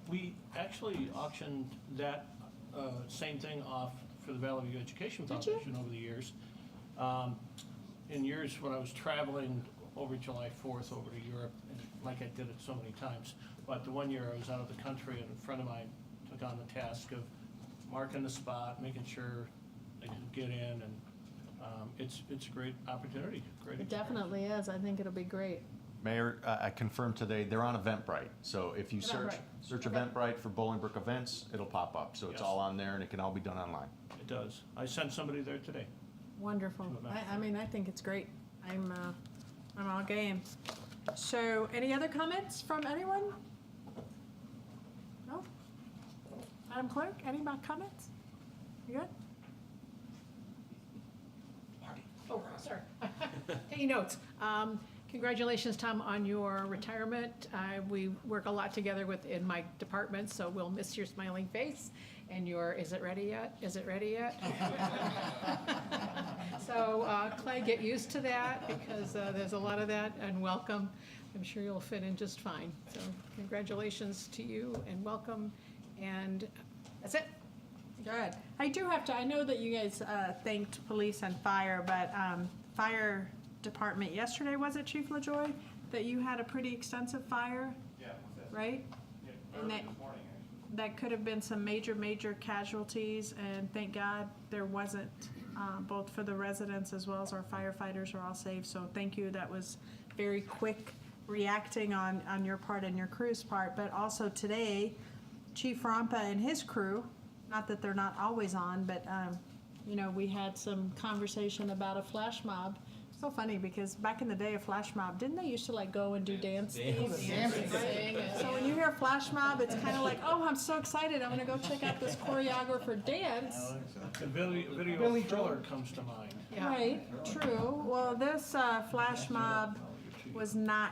We actually auctioned that same thing off for the Valley View Education Did you? Foundation over the years. In years when I was traveling over July 4th over to Europe, and like I did it so many times. But the one year I was out of the country, and a friend of mine took on the task of marking the spot, making sure they could get in, and it's a great opportunity, great. It definitely is. I think it'll be great. Mayor, I confirmed today, they're on Eventbrite. So if you Eventbrite. search Eventbrite for Bolingbrook events, it'll pop up. So it's Yes. all on there and it can all be done online. It does. I sent somebody there today. Wonderful. To event. I mean, I think it's great. I'm all game. So, any other comments from anyone? No? Madam Clerk, any more comments? You good? Oh, sorry. Taking notes. Congratulations, Tom, on your retirement. We work a lot together in my department, so we'll miss your smiling face and your, is it ready yet? Is it ready yet? So Clay, get used to that because there's a lot of that, and welcome. I'm sure you'll fit in just fine. So congratulations to you and welcome, and that's it. Good. I do have to, I know that you guys thanked police and fire, but fire department yesterday, was it, Chief LaJoy? That you had a pretty extensive fire? Yeah, right? And that could have been some major casualties, and thank God there wasn't, both for the residents as well as our firefighters are all safe, so thank you. That was very quick reacting on your part and your crew's part, but also today, Chief Rampa and his crew, not that they're not always on, but, you know, we had some conversation about a flash mob. So funny, because back in the day, a flash mob, didn't they used to like go and do dancing? So when you hear flash mob, it's kind of like, oh, I'm so excited, I'm gonna go check out this choreographer dance. The video thriller comes to mind. Right, true. Well, this flash mob was not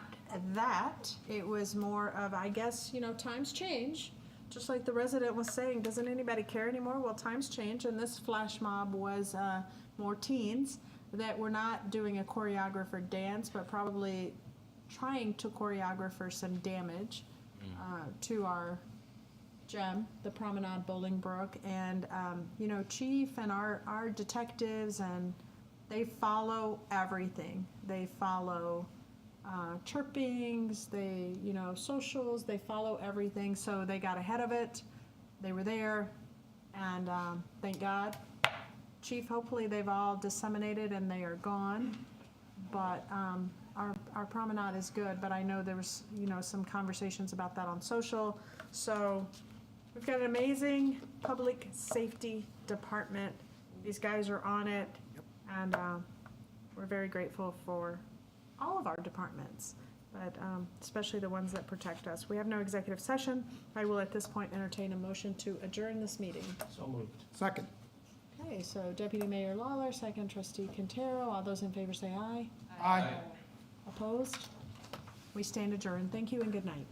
that. It was more of, I guess, you know, times change. Just like the resident was saying, doesn't anybody care anymore? Well, times change, and this flash mob was more teens that were not doing a choreographer dance, but probably trying to choreographer some damage to our gem, the Promenade Bolingbrook. And, you know, Chief and our detectives, and they follow everything. They follow chirpings, they, you know, socials, they follow everything. So they got ahead of it. They were there, and thank God. Chief, hopefully they've all disseminated and they are gone, but our promenade is good, but I know there was, you know, some conversations about that on social. So we've got an amazing public safety department. These guys are on it, and we're very grateful for all of our departments, but especially the ones that protect us. We have no executive session. I will at this point entertain a motion to adjourn this meeting. So moved. Second. Okay, so Deputy Mayor Lawler, second Trustee Quintero. All those in favor say aye. Aye. Opposed? We stand adjourned. Thank you and good night.